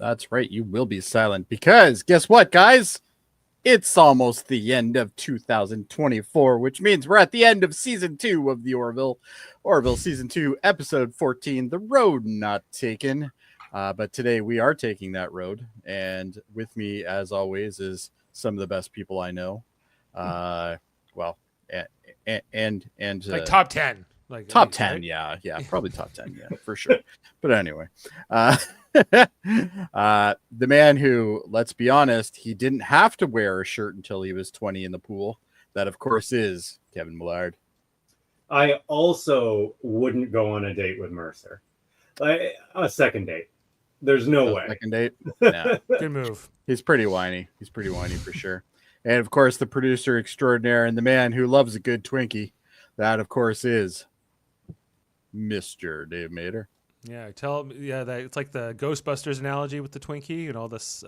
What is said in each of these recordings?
That's right. You will be silent because guess what, guys? It's almost the end of 2024, which means we're at the end of season 2 of the Orville season 2, episode 14, The Road Not Taken. But today we are taking that road. And with me, as always, is some of the best people I know. Like top 10. Like top least, 10, right? yeah, probably top 10, yeah, for sure. But anyway, the man who, let's be honest, he didn't have to wear a shirt until he was 20 in the pool. That, of course, is Kevin Millard. I also wouldn't go on a date with Mercer. A second date. There's no way. Second date? Nah. Good move. He's pretty whiny. He's pretty whiny for sure. And, of course, the producer extraordinaire and the man who loves a good Twinkie. That, of course, is Mr. Dave Mater. Yeah, that it's like the Ghostbusters analogy with the Twinkie and all this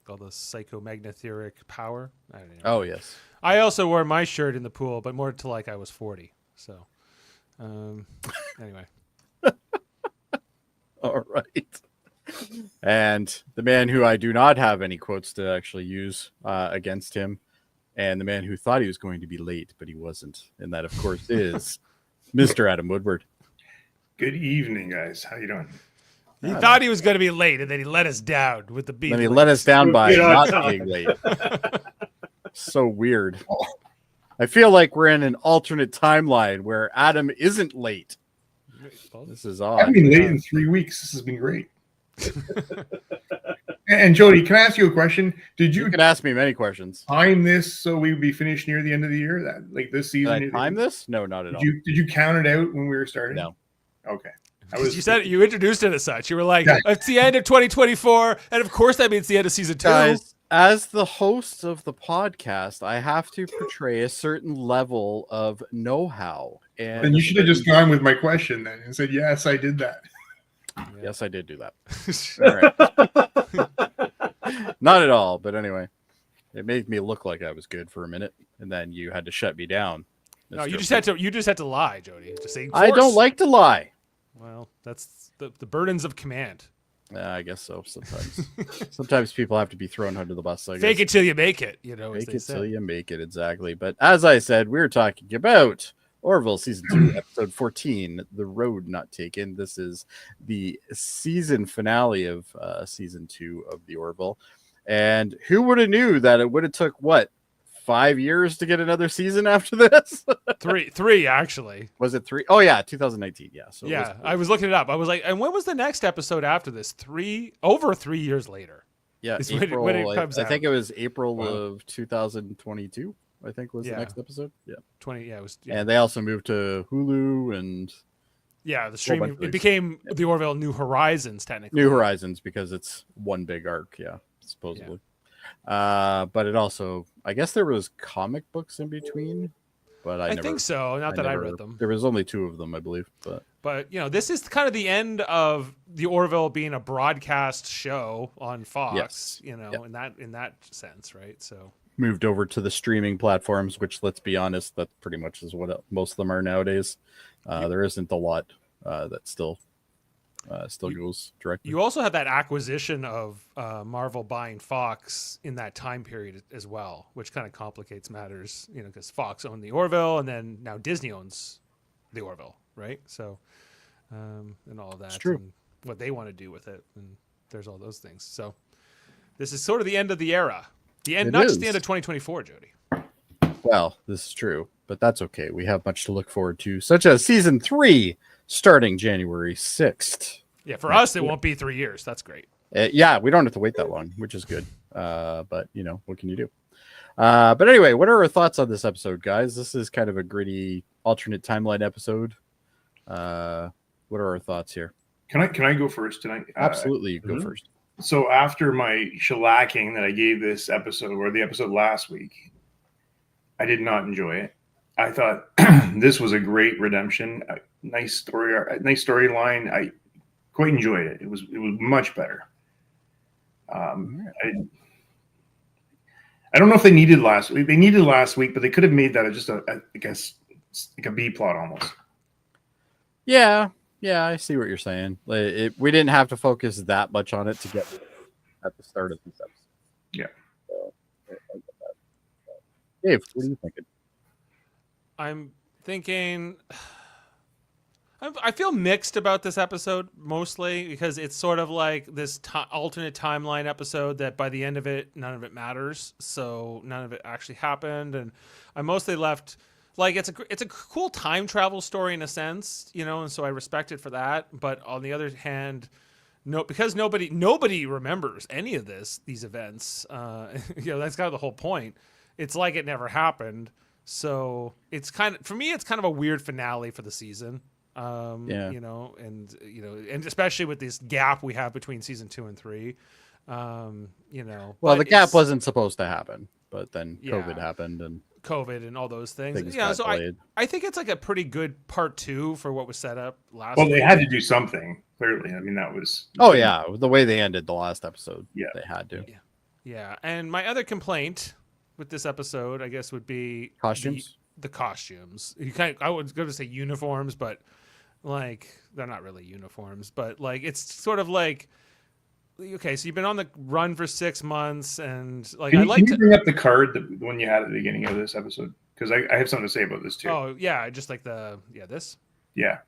psychomagnetic power. I don't know. Oh, yes. I also wore my shirt in the pool, but more to like I was 40. So, anyway. All right. And the man who I do not have any quotes to actually use against him, and the man who thought he was going to be late, but he wasn't. And that, of course, is Mr. Adam Woodward. Good evening, guys. How you doing? He thought he was going to be late, and then he let us down with the beat. Then he let us down by not being late. So weird. I feel like we're in an alternate timeline where Adam isn't late. This is odd. I've been late in 3 weeks. This has been great. And Jody, can I ask you a question? You can ask me many questions. Time this so we would be finished near the end of the year? That like this season? Did I time this? No, not at all. Did you count it out when we were starting? No. Okay. You introduced it as such. You were like, it's the end of 2024, and of course that means the end of season 2. Guys, as the host of the podcast, I have to portray a certain level of know-how. And then you should have just gone with my question then and said, yes, I did that. Yes, I did do that. All right. Not at all, but anyway, it made me look like I was good for a minute, and then you had to shut me down. No, you just had to lie, Jody. Just say, I don't like to lie. Well, that's the burdens of command. I guess so. Sometimes people have to be thrown under the bus. I guess. Fake it till you make it. Fake it till you make it. Exactly. But as I said, we're talking about Orville season 2, episode 14, The Road Not Taken. This is the season finale of season 2 of the Orville. And who would have knew that it would have took 5 years to get another season after this? Three actually. Was it 3? Oh yeah, 2019. Yeah. So yeah, I was looking it up. I was like, and when was the next episode after this? Over 3 years later. Yeah, April, when it comes out. I think it was April of 2022. I think was the next episode. Yeah, 20. Yeah, it was. Yeah. And they also moved to Hulu and. Yeah, the streaming. It became the Orville New Horizons technically. New Horizons because it's one big arc. Yeah, supposedly. Yeah. But it also, I guess there was comic books in between, but I think so. Not that I read them. There was only 2 of them, I believe. But this is kind of the end of the Orville being a broadcast show on Fox. Yes. In that sense, right? So moved over to the streaming platforms, which, let's be honest, that pretty much is what most of them are nowadays. There isn't a lot that still goes directly. You also have that acquisition of Marvel buying Fox in that time period as well, which kind of complicates matters, because Fox owned the Orville, and then now Disney owns the Orville, right? So, and all of that, and what they want to do with it, and there's all those things. So, this is sort of the end of the era, just the end of 2024, Jody. Well, this is true, but that's okay. We have much to look forward to, such as season 3. Starting January 6th. Yeah, for us, it won't be 3 years. That's great. Yeah, we don't have to wait that long, which is good. But, what can you do? But anyway, what are our thoughts on this episode, guys? This is kind of a gritty alternate timeline episode. What are our thoughts here? Can I go first tonight? Absolutely, you go first. So after my shellacking that I gave this episode, or the episode last week, I did not enjoy it. I thought this was a great redemption. Nice storyline. I quite enjoyed it. It was much better. I don't know if they needed last week. They needed last week, but they could have made that just I guess like a B plot almost. Yeah, Yeah, I see what you're saying. We didn't have to focus that much on it to get at the start of this episode. Yeah. So, I get that. Dave, what are you thinking? I'm thinking. I feel mixed about this episode mostly because it's sort of like this alternate timeline episode that by the end of it, none of it matters. So none of it actually happened, and I'm mostly left like it's a cool time travel story in a sense, and so I respect it for that. But on the other hand, because nobody remembers any of these events. That's kind of the whole point. It's like it never happened. So it's for me, it's kind of a weird finale for the season. And especially with this gap we have between season 2 and 3, Well, the gap wasn't supposed to happen, but then COVID happened and all those things. So I think it's like a pretty good part 2 for what was set up last. Well, they had to do something. Clearly, I mean that was. Oh yeah, the way they ended the last episode. Yeah, they had to. Yeah. And my other complaint with this episode, I guess, would be costumes. The costumes. I was going to say uniforms, but. Like they're not really uniforms, but like it's sort of like, okay, so you've been on the run for 6 months, and like can you bring up the card, the one you had at the beginning of this episode, because I have something to say about this too. Oh yeah, just like this. Yeah.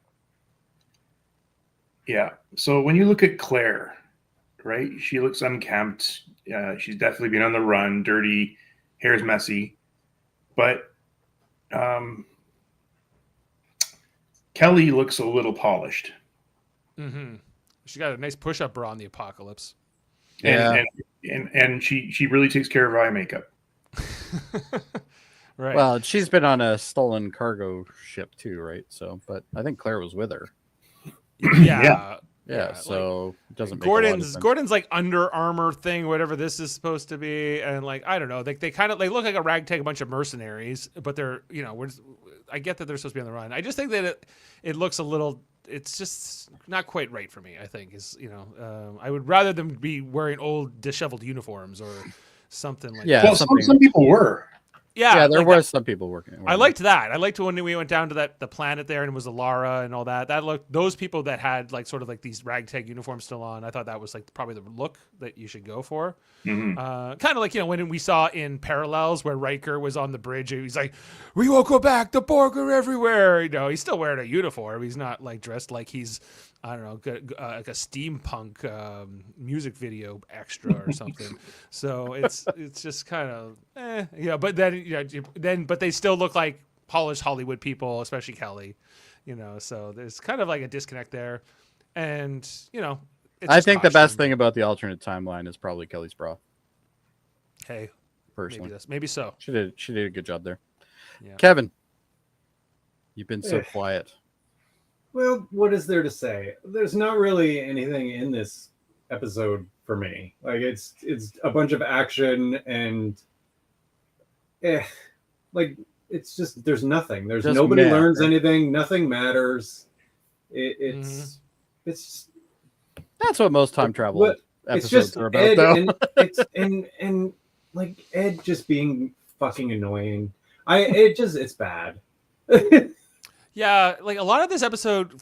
So when you look at Claire, right, she looks unkempt. She's definitely been on the run, dirty, hair's messy, but Kelly looks a little polished. Mm-hmm. She got a nice push-up bra on the Apocalypse. And she really takes care of eye makeup. Right. Well, she's been on a stolen cargo ship too, right? So, but I think Claire was with her. Yeah. So it doesn't. Gordon's like Under Armour thing, whatever this is supposed to be, and like I don't know, they look like a ragtag bunch of mercenaries, but they're I get that they're supposed to be on the run. I just think that it looks a little. It's just not quite right for me. I think I would rather them be wearing old disheveled uniforms or something like. Yeah, that. Well, some people were. Yeah, there were some people working. I liked that. I liked when we went down to the planet there and it was Alara and all that. That looked, those people that had like sort of like these ragtag uniforms still on. I thought that was like probably the look that you should go for. Mm-hmm. Kind of like when we saw in Parallels where Riker was on the bridge. He's like, "We won't go back. The Borg are everywhere." He's still wearing a uniform. He's not like dressed like he's I don't know, like a steampunk music video extra or something. So it's just kind of but then but they still look like polished Hollywood people, especially Kelly. So there's kind of like a disconnect there, and I think the best thing about the alternate timeline is probably Kelly's bra. Hey, personally, maybe so. She did a good job there. Yeah. Kevin, you've been so quiet. Well, what is there to say? There's not really anything in this episode for me. Like it's a bunch of action and like it's just there's nothing. There's just nobody learns anything. Nothing matters. It's that's what most time travel episodes are about, though. And like Ed just being fucking annoying. It's bad. Yeah, like a lot of this episode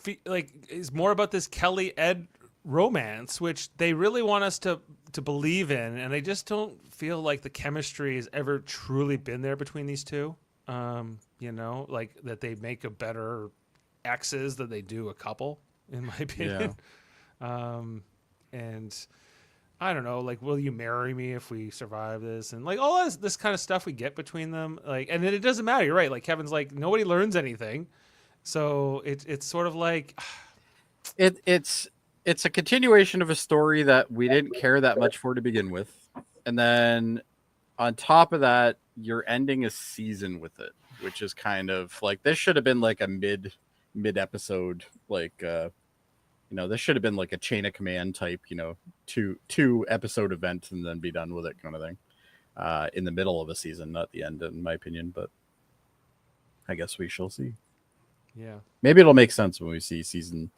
is more about this Kelly Ed romance, which they really want us to believe in, and I just don't feel like the chemistry has ever truly been there between these two. Like that they make a better exes than they do a couple, in my opinion. Yeah. And I don't know, like, will you marry me if we survive this? And like all this kind of stuff we get between them, like, and then it doesn't matter. You're right. Like Kevin's like nobody learns anything. So it's sort of like it's a continuation of a story that we didn't care that much for to begin with, and then on top of that, you're ending a season with it, which is kind of like this should have been like a mid episode, like this should have been like a chain of command type, two episode event and then be done with it kind of thing, in the middle of a season, not the end, in my opinion. But I guess we shall see. Yeah, maybe it'll make sense when we see season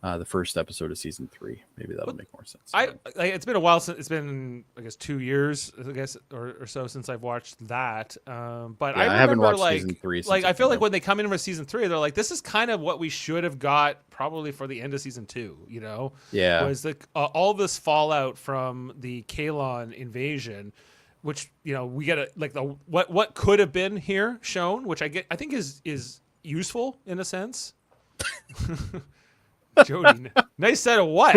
the first episode of season 3. Maybe that'll make more sense. It's been a while since it's been, I guess, 2 years, I guess, or so since I've watched that. But Yeah, I remember haven't watched like season 3. like I feel like when they come in with season 3, they're like, this is kind of what we should have got probably for the end of season 2. You know, was the all this fallout from the Kalon invasion, which we get what could have been here shown, which I think is useful in a sense. Jody, nice set of what?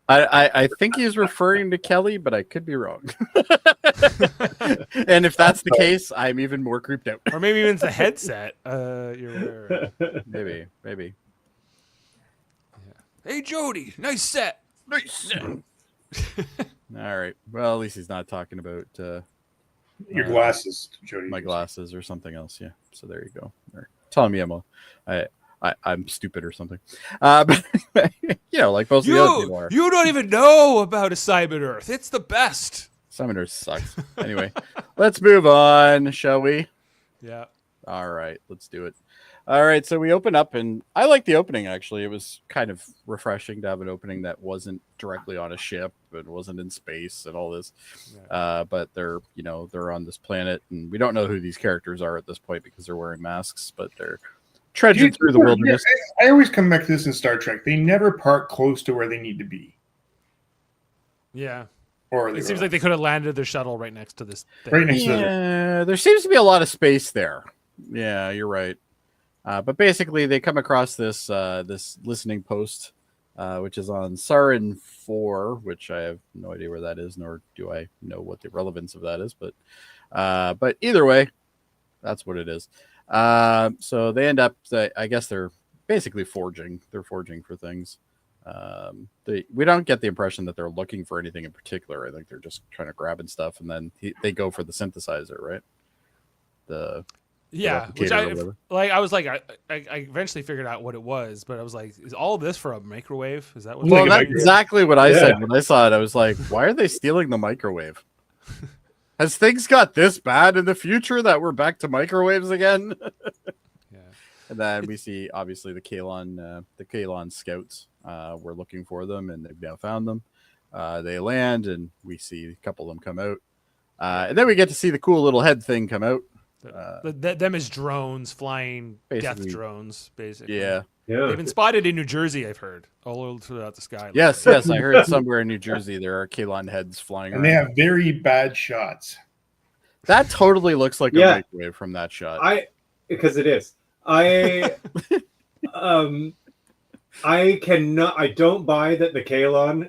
I think he's referring to Kelly, but I could be wrong. And if that's the case, I'm even more creeped out. Or maybe even it's the headset. You're maybe. Yeah. Hey, Jody, nice set. All right. Well, at least he's not talking about your glasses, Jody. My glasses or something else. Yeah. So there you go. They're telling me I'm stupid or something. But like most of the other people are. You don't even know about Assignment Earth. It's the best. Assignment Earth sucks. Anyway, let's move on, shall we? Yeah. All right, let's do it. All right, so we open up, and I like the opening, actually. It was kind of refreshing to have an opening that wasn't directly on a ship and wasn't in space and all this. Yeah. But they're on this planet, and we don't know who these characters are at this point because they're wearing masks, but they're trudging through the wilderness. I always come back to this in Star Trek. They never park close to where they need to be. Yeah. Or it seems like they could have landed their shuttle right next to this thing. Right next to there seems to be a lot of space there. Yeah, you're right. But basically, they come across this listening post, which is on Sarin 4, which I have no idea where that is, nor do I know what the relevance of that is. But either way, that's what it is. So they end up, I guess they're basically forging. They're forging for things. We don't get the impression that they're looking for anything in particular. I think they're just trying to grab and stuff, and then they go for the synthesizer, right? Which I was like, I eventually figured out what it was, but I was like, is all of this for a microwave? Is that what? Well, that's exactly what I said when I saw it. I was like, why are they stealing the microwave? Has things got this bad in the future that we're back to microwaves again? Yeah. And then we see obviously the Kalon scouts. We're looking for them, and they've now found them. They land, and we see a couple of them come out. And then we get to see the cool little head thing come out. Them as drones, flying death drones, basically. Yeah. They've been spotted in New Jersey, I've heard, all over throughout the sky. Yes, I heard somewhere in New Jersey there are Kalon heads flying around. And they have very bad shots. That totally looks like a microwave from that shot. Because it is. I don't buy that the Kalon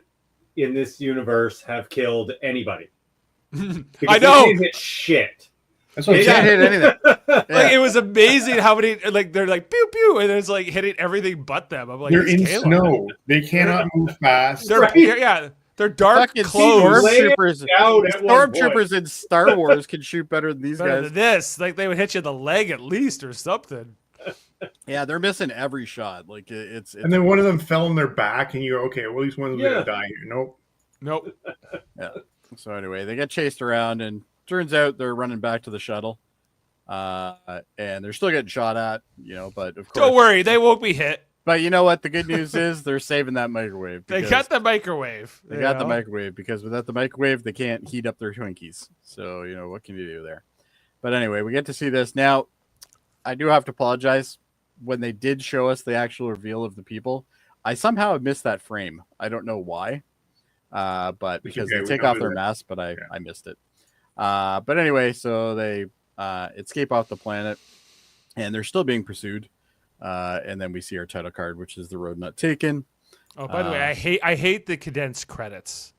in this universe have killed anybody. I know. They didn't hit shit. That's what can't hit anything. Like, it was amazing how many they're like pew pew, and it's like hitting everything but them. I'm like, they're in snow. They cannot move fast. They're dark clothes. Stormtroopers in Star Wars can shoot better than these guys. Than this, like they would hit you in the leg at least or something. Yeah, they're missing every shot. Like it's and then one of them fell on their back, and you go, okay, well, at least one of them gonna die here. Nope. Yeah. So anyway, they get chased around, and turns out they're running back to the shuttle, and they're still getting shot at. But of course, don't worry, they won't be hit. But you know what? The good news is they're saving that microwave. They got the microwave. They got the microwave because without the microwave, they can't heat up their Twinkies. So what can you do there? But anyway, we get to see this now. I do have to apologize. When they did show us the actual reveal of the people, I somehow missed that frame. I don't know why, but because they take off their mask, but I missed it. But anyway, so they escape off the planet, and they're still being pursued. And then we see our title card, which is the road not taken. Oh, by the way, I hate the condensed credits.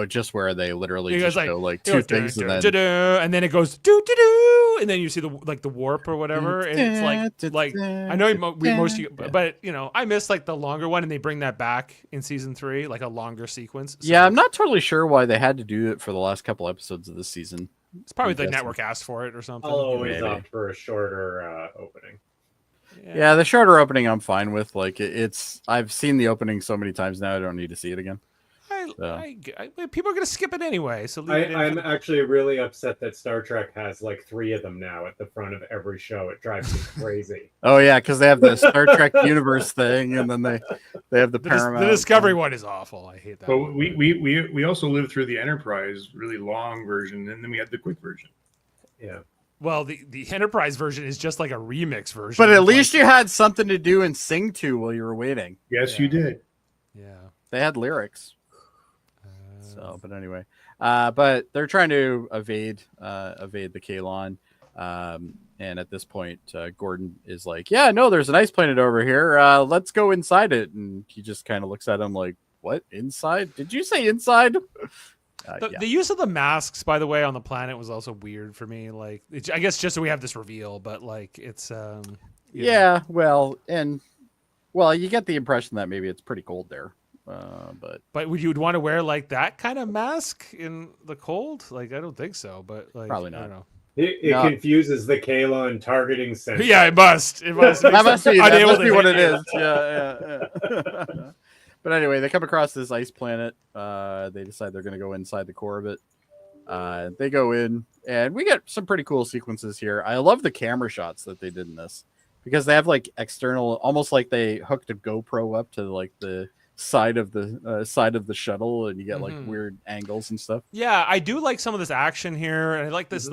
Just where they literally just show like two things, and then it goes do do do, and then you see the warp or whatever, and it's like I know most of you, but I miss like the longer one, and they bring that back in season 3, like a longer sequence. So. Yeah, I'm not totally sure why they had to do it for the last couple episodes of this season. It's probably the network asked for it or something. I'll always opt for a shorter opening. Yeah, the shorter opening I'm fine with. Like I've seen the opening so many times now, I don't need to see it again. people are gonna skip it anyway. So leave it in I'm actually really upset that Star Trek has like 3 of them now at the front of every show. It drives me crazy. Oh yeah, because they have the Star Trek universe thing, and then they have the Paramount. The Discovery one is awful. I hate that. But one. we also lived through the Enterprise really long version, and then we had the quick version. Yeah. Well, the Enterprise version is just like a remix version. But at least you had something to do and sing to while you were waiting. Yes, Yeah. you did. Yeah. They had lyrics. So, but anyway, but they're trying to evade the Kalon. And at this point, Gordon is like, "Yeah, no, there's an ice planet over here. Let's go inside it." And he just kind of looks at him like, "What? Inside? Did you say inside?" The use of the masks, by the way, on the planet was also weird for me. Like, I guess just so we have this reveal, but like, it's yeah. Well, you get the impression that maybe it's pretty cold there. But would you want to wear like that kind of mask in the cold? Like, I don't think so. But like, Probably not. I don't know. It confuses the Kalon targeting sensor. Yeah, it must. It must. that must be what it hit is. Yeah. But anyway, they come across this ice planet. They decide they're going to go inside the core of it. They go in, and we get some pretty cool sequences here. I love the camera shots that they did in this because they have like external, almost like they hooked a GoPro up to like the side of the shuttle, and you get like weird angles and stuff. Yeah, I do like some of this action here, and I like this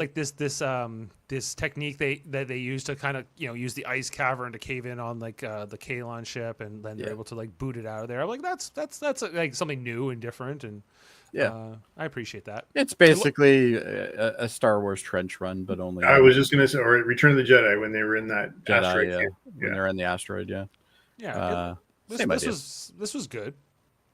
this technique that they use to kind of use the ice cavern to cave in on like the Kalon ship, and then they're able to like boot it out of there. I'm like, that's like something new and different, and I appreciate that. It's basically a Star Wars trench run, but only. I was just gonna say, or Return of the Jedi when they were in that asteroid. Yeah, when they're in the asteroid. Yeah. Yeah. This was good.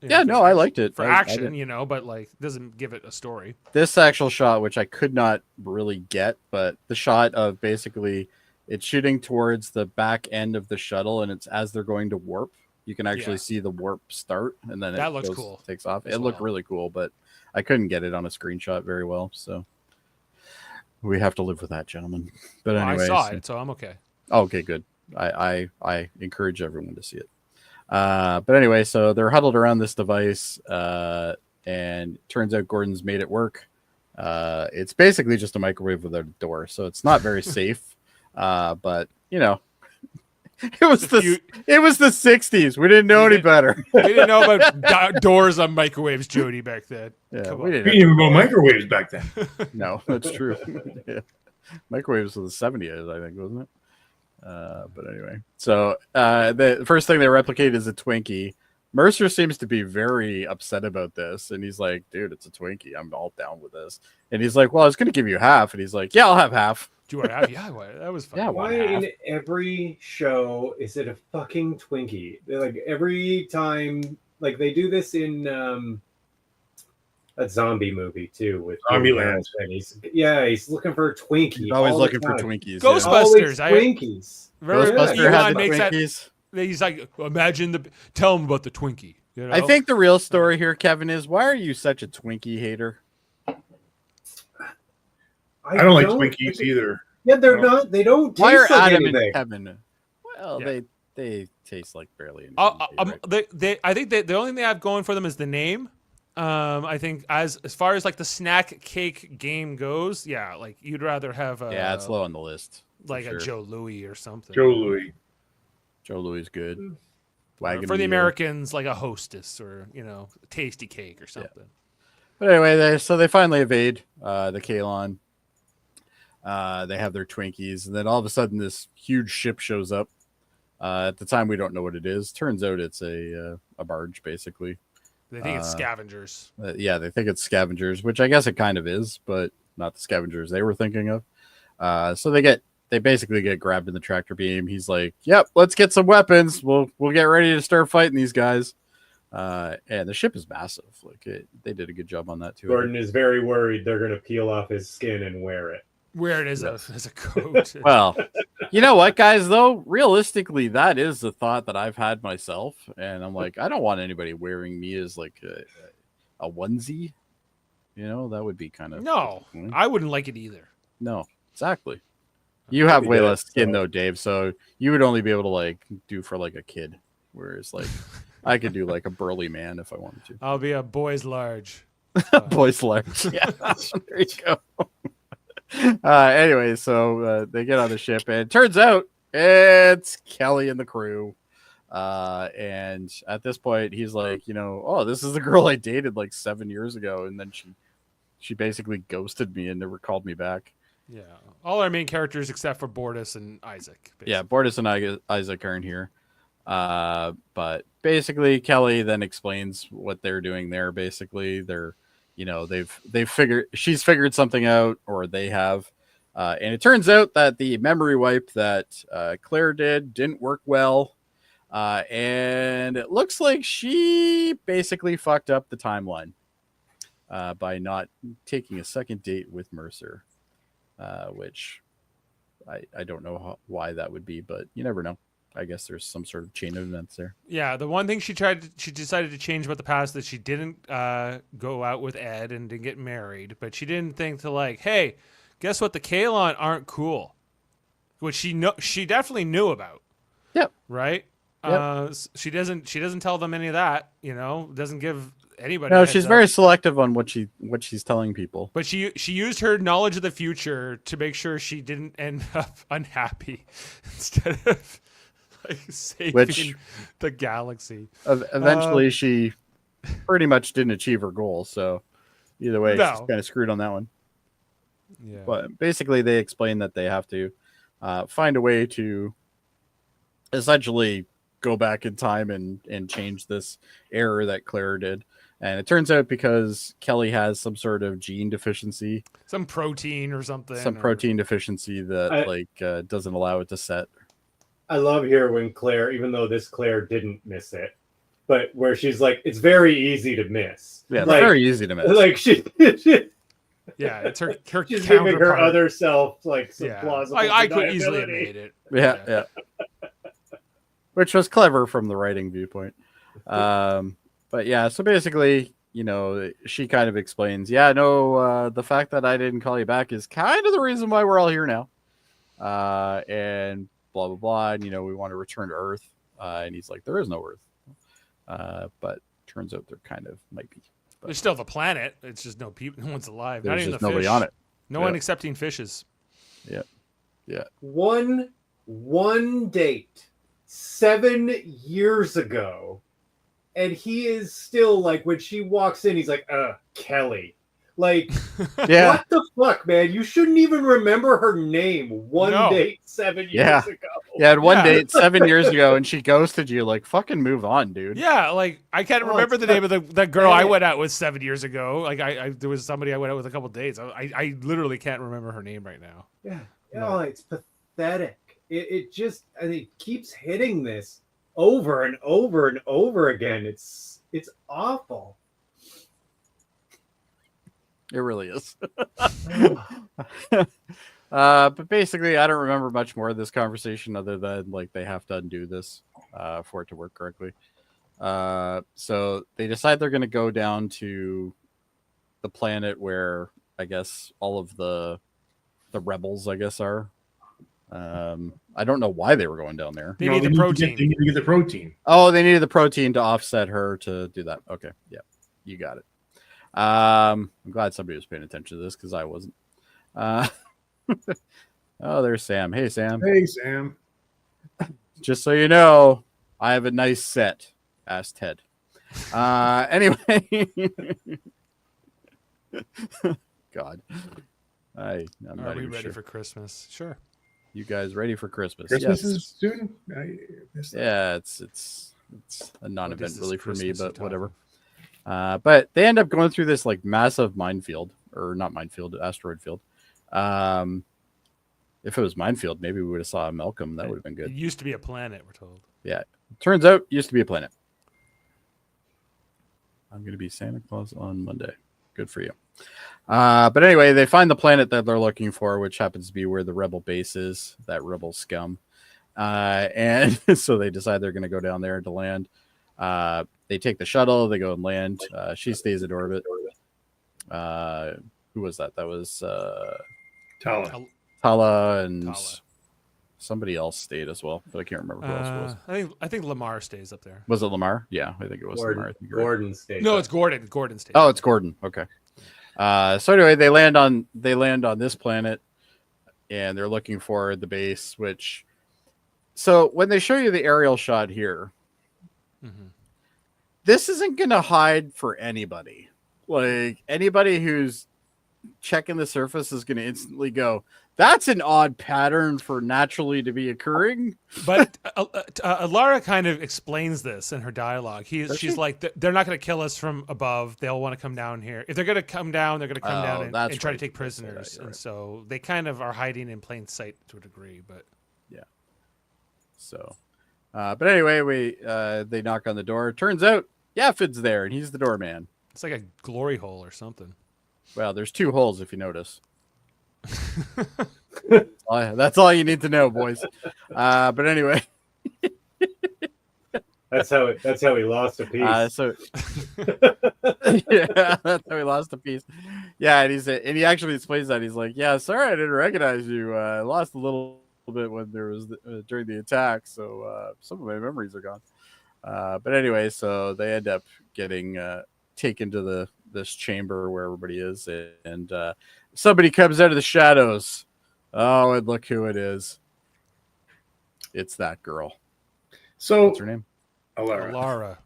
I liked it for action, but like doesn't give it a story. This actual shot, which I could not really get, but the shot of basically it's shooting towards the back end of the shuttle, and it's as they're going to warp. You can actually see the warp start, and then that looks cool. Takes off. It looked really cool, but I couldn't get it on a screenshot very well, so we have to live with that, gentlemen. But anyway, I saw it, so I'm okay. Okay, good. I encourage everyone to see it. But anyway, so they're huddled around this device, and it turns out Gordon's made it work. It's basically just a microwave without a door, so it's not very safe. But it was the 60s. We didn't know any better. We didn't know about doors on microwaves, Jody, back then. Yeah, we didn't even know microwaves back then. No, that's true. Yeah. Microwaves was the 70s, I think, wasn't it? But anyway, so the first thing they replicate is a Twinkie. Mercer seems to be very upset about this, and he's like, "Dude, it's a Twinkie. I'm all down with this." And he's like, "Well, I was going to give you half," and he's like, "Yeah, I'll have half." Do you want half? Yeah, that was fun. Yeah, why in every show is it a fucking Twinkie? They're like every time, like they do this in a zombie movie too with Zombieland. He's looking for a Twinkie. He's always looking for Twinkies. Ghostbusters. Twinkies. Ghostbusters had the Twinkies. He's like, tell him about the Twinkie. I think the real story here, Kevin, is why are you such a Twinkie hater? I don't like Twinkies either. Yeah, they're not. They don't taste why are like Adam anything. and Kevin? Well, they taste like barely anything. I think the only thing they have going for them is the name. I think as far as like the snack cake game goes, like you'd rather have it's low on the list. Like a Joe Louis or something. Joe Louis is good. For the Americans, like a Hostess or Tasty Cake or something. Yeah. But anyway, they finally evade the Kalon. They have their Twinkies, and then all of a sudden, this huge ship shows up. At the time, we don't know what it is. Turns out it's a barge, basically. They think it's scavengers. They think it's scavengers, which I guess it kind of is, but not the scavengers they were thinking of. So they basically get grabbed in the tractor beam. He's like, "Yep, let's get some weapons. We'll get ready to start fighting these guys." And the ship is massive. They did a good job on that too. Gordon is very worried they're going to peel off his skin and wear it. Wear it as a coat. Well, you know what, guys? Though realistically, that is the thought that I've had myself, and I'm like, I don't want anybody wearing me as like a onesie. That would be kind of no. I wouldn't like it either. No, exactly. You have way less skin though, Dave. So you would only be able to like do for like a kid, whereas like I could do like a burly man if I wanted to. I'll be a boys large. Boys large. Yeah, there you go. Anyway, so they get on the ship, and it turns out it's Kelly and the crew. And at this point, he's like, oh, this is the girl I dated like 7 years ago, and then she basically ghosted me and never called me back. Yeah, all our main characters except for Bortus and Isaac. Basically. Yeah, Bortus and Isaac aren't here. But basically, Kelly then explains what they're doing there. Basically, they're, they've figured, she's figured something out, or they have. And it turns out that the memory wipe that Claire didn't work well. And it looks like she basically fucked up the timeline by not taking a second date with Mercer, which I don't know why that would be, but you never know. I guess there's some sort of chain of events there. Yeah, the one thing she decided to change about the past that she didn't go out with Ed and didn't get married, but she didn't think to like, hey, guess what? The Kaelon aren't cool, which she definitely knew about. Yep. Right. Yep. She doesn't tell them any of that. Doesn't give anybody. No, she's very selective on what she's telling people. But she used her knowledge of the future to make sure she didn't end up unhappy instead of like saving the galaxy. Eventually, she pretty much didn't achieve her goal. So either way, she's kind of screwed on that one. Yeah. But basically, they explain that they have to find a way to essentially go back in time and change this error that Claire did. And it turns out because Kelly has some sort of gene deficiency, some protein or something, protein deficiency that doesn't allow it to set. I love here when Claire, even though this Claire didn't miss it, but where she's like, it's very easy to miss. Yeah, it's very easy to miss. Like she yeah, it's her she's giving her other self like some plausible. I could easily have made it. Yeah. Which was clever from the writing viewpoint. But yeah, so basically, she kind of explains, the fact that I didn't call you back is kind of the reason why we're all here now. And blah, blah, blah. And, we want to return to Earth. And he's like, there is no Earth. But turns out there kind of might be. But there's still the planet. It's just no people. No one's alive. There's not even just the nobody fish. on it. No one excepting fishes. Yeah. Yeah. One date 7 years ago. And he is still like, when she walks in, he's like, Kelly. Like, what the fuck, man? You shouldn't even remember her name. One date 7 years ago. Yeah, one date 7 years ago, and she ghosted you. Like, fucking move on, dude. Yeah, like, I can't remember the name of that girl I went out with 7 years ago. Like, there was somebody I went out with a couple of dates. I literally can't remember her name right now. Yeah. No, it's pathetic. It just, it keeps hitting this over and over and over again. It's awful. It really is. But basically, I don't remember much more of this conversation other than like they have to undo this for it to work correctly. So they decide they're going to go down to the planet where I guess all of the rebels, I guess, are. I don't know why they were going down there. They need the protein. They need to get the protein. Oh, they needed the protein to offset her to do that. Okay, yeah, you got it. I'm glad somebody was paying attention to this because I wasn't. Oh, there's Sam. Hey, Sam. Hey, Sam. Just so you know, I have a nice set. Asked Ted. Anyway. God. I'm Are we ready for Christmas? Sure. You guys ready for Christmas? Christmas is soon. Yeah, it's a non-event really for me, but whatever. But they end up going through this like massive minefield, or not minefield, asteroid field. If it was minefield, maybe we would have saw Malcolm. That would have been good. It used to be a planet, we're told. Yeah, turns out it used to be a planet. I'm going to be Santa Claus on Monday. Good for you. But anyway, they find the planet that they're looking for, which happens to be where the rebel base is, that rebel scum. And so they decide they're going to go down there to land. They take the shuttle, they go and land. She stays in orbit. Who was that? That was Tala. Tala and Somebody else stayed as well, but I can't remember who else it was. I think Lamar stays up there. Was it Lamar? Yeah, I think it was Lamar. I think you're right. Gordon stays. No, up. it's Gordon. Gordon stays. Oh, it's Gordon. Okay. So anyway, they land on this planet, and they're looking for the base. So when they show you the aerial shot here, this isn't going to hide for anybody. Like anybody who's checking the surface is going to instantly go, that's an odd pattern for naturally to be occurring. But Alara kind of explains this in her dialogue. She's like, they're not going to kill us from above. They'll want to come down here. If they're going to come down, they're going to come down and try to take prisoners. And so they kind of are hiding in plain sight to a degree. But yeah. So, but anyway, they knock on the door. Turns out Yafid's there, and he's the doorman. It's like a glory hole or something. Well, there's 2 holes if you notice. That's all you need to know, boys. But anyway, that's how he lost a piece. Yeah, that's how he lost a piece. Yeah, and he actually explains that he's like, yeah, sorry, I didn't recognize you. I lost a little bit when there was during the attack, so some of my memories are gone. But anyway, so they end up getting taken to this chamber where everybody is, and somebody comes out of the shadows. Oh, and look who it is. It's that girl. So what's her name? Alara.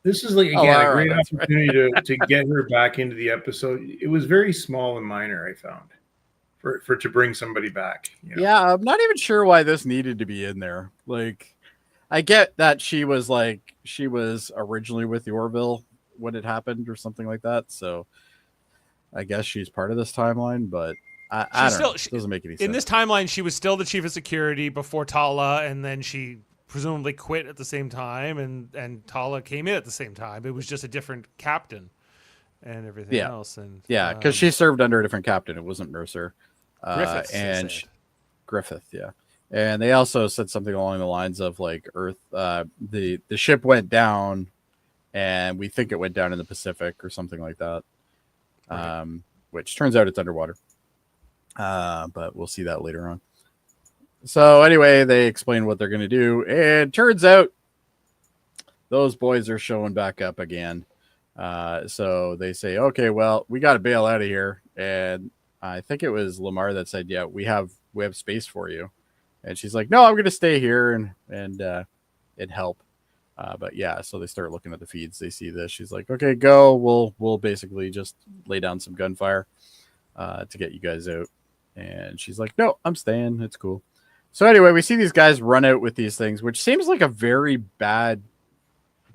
This is like, again, Alara, a great that's opportunity to get her back into the episode. It was very small and minor, I found, for to bring somebody back. You know? Yeah, I'm not even sure why this needed to be in there. Like, I get that she was originally with the Orville when it happened or something like that. So I guess she's part of this timeline, but I don't know. It doesn't make any sense. In this timeline, she was still the chief of security before Tala, and then she presumably quit at the same time, and Tala came in at the same time. It was just a different captain and everything else. And because she served under a different captain. It wasn't Mercer. Griffith, Griffith, yeah. And they also said something along the lines of like Earth, the ship went down, and we think it went down in the Pacific or something like that. Right. Which turns out it's underwater. But we'll see that later on. So anyway, they explain what they're going to do, and turns out those boys are showing back up again. So they say, okay, well, we got to bail out of here. And I think it was Lamar that said, yeah, we have space for you. And she's like, no, I'm going to stay here and help. But yeah, so they start looking at the feeds. They see this. She's like, okay, go. We'll basically just lay down some gunfire to get you guys out. And she's like, no, I'm staying. It's cool. So anyway, we see these guys run out with these things, which seems like a very bad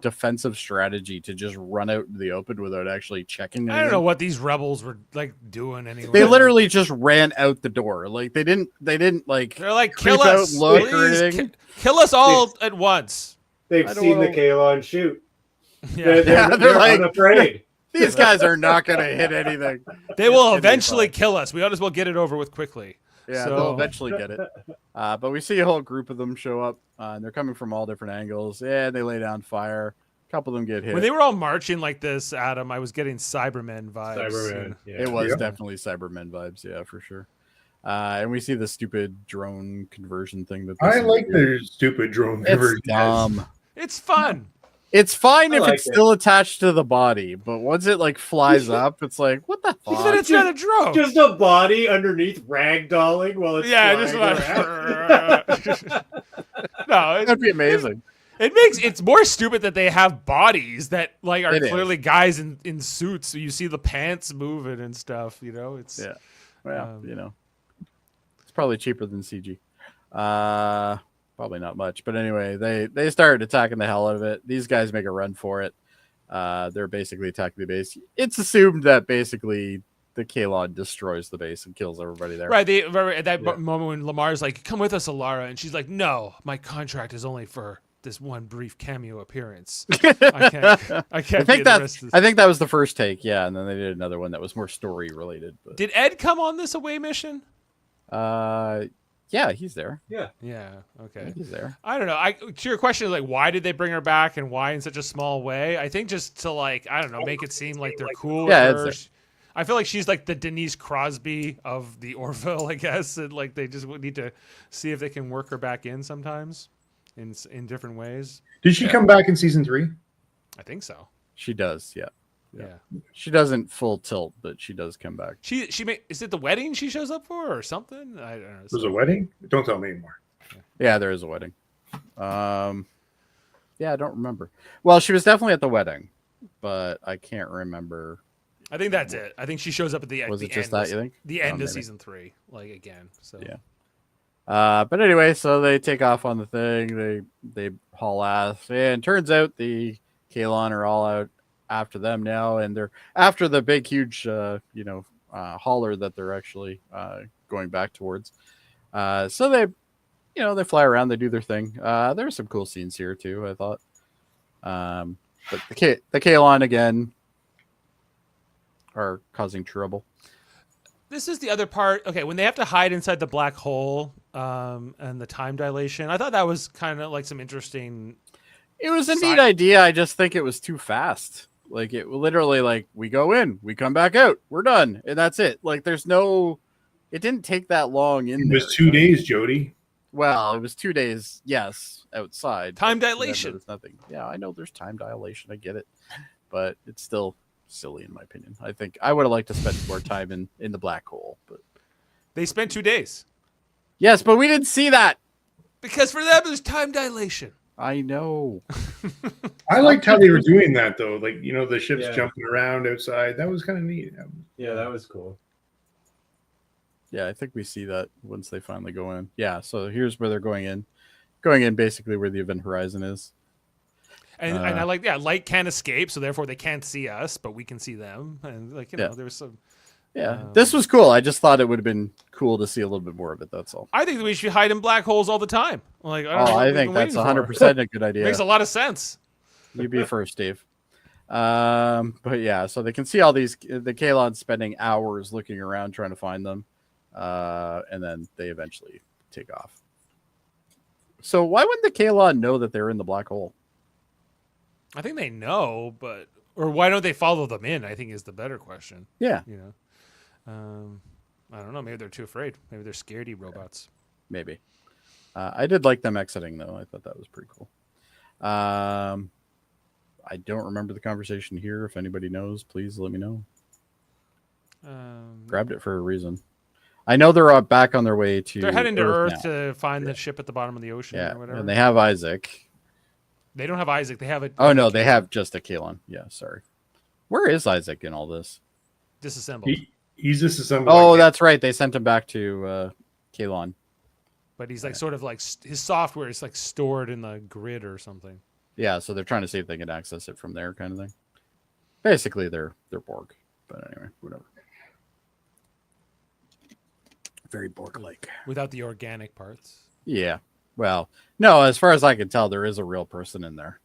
defensive strategy to just run out in the open without actually checking anything. I don't know what these rebels were like doing anyway. They literally just ran out the door. Like they didn't like. They're like, kill us, look or anything. Kill us all at once. They've seen the Kalon shoot. Yeah, they're like, unafraid. These guys are not going to hit anything. They will eventually kill us. We ought as well get it over with quickly. Yeah, they'll eventually get it. But we see a whole group of them show up, and they're coming from all different angles. Yeah, they lay down fire. A couple of them get hit. When they were all marching like this, Adam, I was getting Cybermen vibes. Cybermen, yeah. It was definitely Cybermen vibes, yeah, for sure. And we see the stupid drone conversion thing. I like their stupid drone conversion. It's dumb. It's fun. It's fine if it's still attached to the body, but once it like flies up, it's like, what the fuck? Then it's not a drone. Just a body underneath ragdolling while it's just like no, that'd be amazing. It's more stupid that they have bodies that like are clearly guys in suits. So you see the pants moving and stuff. You know, it's it's probably cheaper than CG. Probably not much, but anyway, they start attacking the hell out of it. These guys make a run for it. They're basically attacking the base. It's assumed that basically the Kalon destroys the base and kills everybody there. Right. At that moment when Lamar's like, "Come with us, Alara," and she's like, "No, my contract is only for this one brief cameo appearance. I can't. I think that was the first take. Yeah, and then they did another one that was more story related. But. Did Ed come on this away mission? Yeah, he's there. Yeah. Okay. He's there. I don't know. To your question, like, why did they bring her back and why in such a small way? I think just to like, I don't know, make it seem like they're cool with her. I feel like she's like the Denise Crosby of the Orville, I guess, and like they just need to see if they can work her back in sometimes, in different ways. Did she come back in season 3? I think so. She does, yeah. Yeah. She doesn't full tilt, but she does come back. Is it the wedding she shows up for or something? I don't know. There's a wedding? Don't tell me anymore. Yeah, there is a wedding. Yeah, I don't remember. Well, she was definitely at the wedding, but I can't remember. I think that's it. I think she shows up at the end. Was it just that, you think? The end of maybe. season 3, like again. So Yeah. But anyway, so they take off on the thing. They haul ass, and turns out the Kalon are all out after them now, and they're after the big, huge, hauler that they're actually going back towards. So they fly around, they do their thing. There's some cool scenes here too, I thought. But the Kalon again are causing trouble. this is the other part. Okay, when they have to hide inside the black hole and the time dilation, I thought that was kind of like some interesting. It was a neat idea. I just think it was too fast. Like it literally, like we go in, we come back out, we're done, and that's it. Like there's no. It didn't take that long in there. It was 2 days, Jody. Well, it was 2 days, yes, outside. Time dilation. There's nothing. Yeah, I know there's time dilation. I get it. But it's still silly in my opinion. I think I would have liked to spend more time in the black hole. But They spent 2 days. yes, but we didn't see that. Because for them, there's time dilation. I know. I liked how they were doing that, though. Like, the ships Yeah. jumping around outside. That was kind of neat. Yeah, that was cool. Yeah, I think we see that once they finally go in. Yeah, so here's where they're going in. Going in basically where the event horizon is. And I like, light can't escape, so therefore they can't see us, but we can see them. And there was some. Yeah, this was cool. I just thought it would have been cool to see a little bit more of it. That's all. I think that we should hide in black holes all the time. Like, I think that's 100% a good idea. Makes a lot of sense. You be first, Dave. But yeah, so they can see all these the Kalon spending hours looking around trying to find them, and then they eventually take off. So why wouldn't the Kalon know that they're in the black hole? I think they know, or why don't they follow them in? I think is the better question. Yeah, I don't know. Maybe they're too afraid. Maybe they're scaredy robots. maybe. I did like them exiting though. I thought that was pretty cool. I don't remember the conversation here. If anybody knows, please let me know. Grabbed it for a reason. I know they're back on their way to. They're heading to Earth now. to find the ship at the bottom of the ocean or whatever. And they have Isaac. They don't have Isaac. They have it. Oh no, they have just a Kalon. Yeah, sorry. Where is Isaac in all this? Disassembled. He's disassembled. Oh, that's right. They sent him back to Kalon. But he's like sort of like his software is like stored in the grid or something. Yeah, so they're trying to see if they can access it from there, kind of thing. Basically, they're Borg, but anyway, whatever. Very Borg-like. Without the organic parts. Yeah. Well, no, as far as I can tell, there is a real person in there.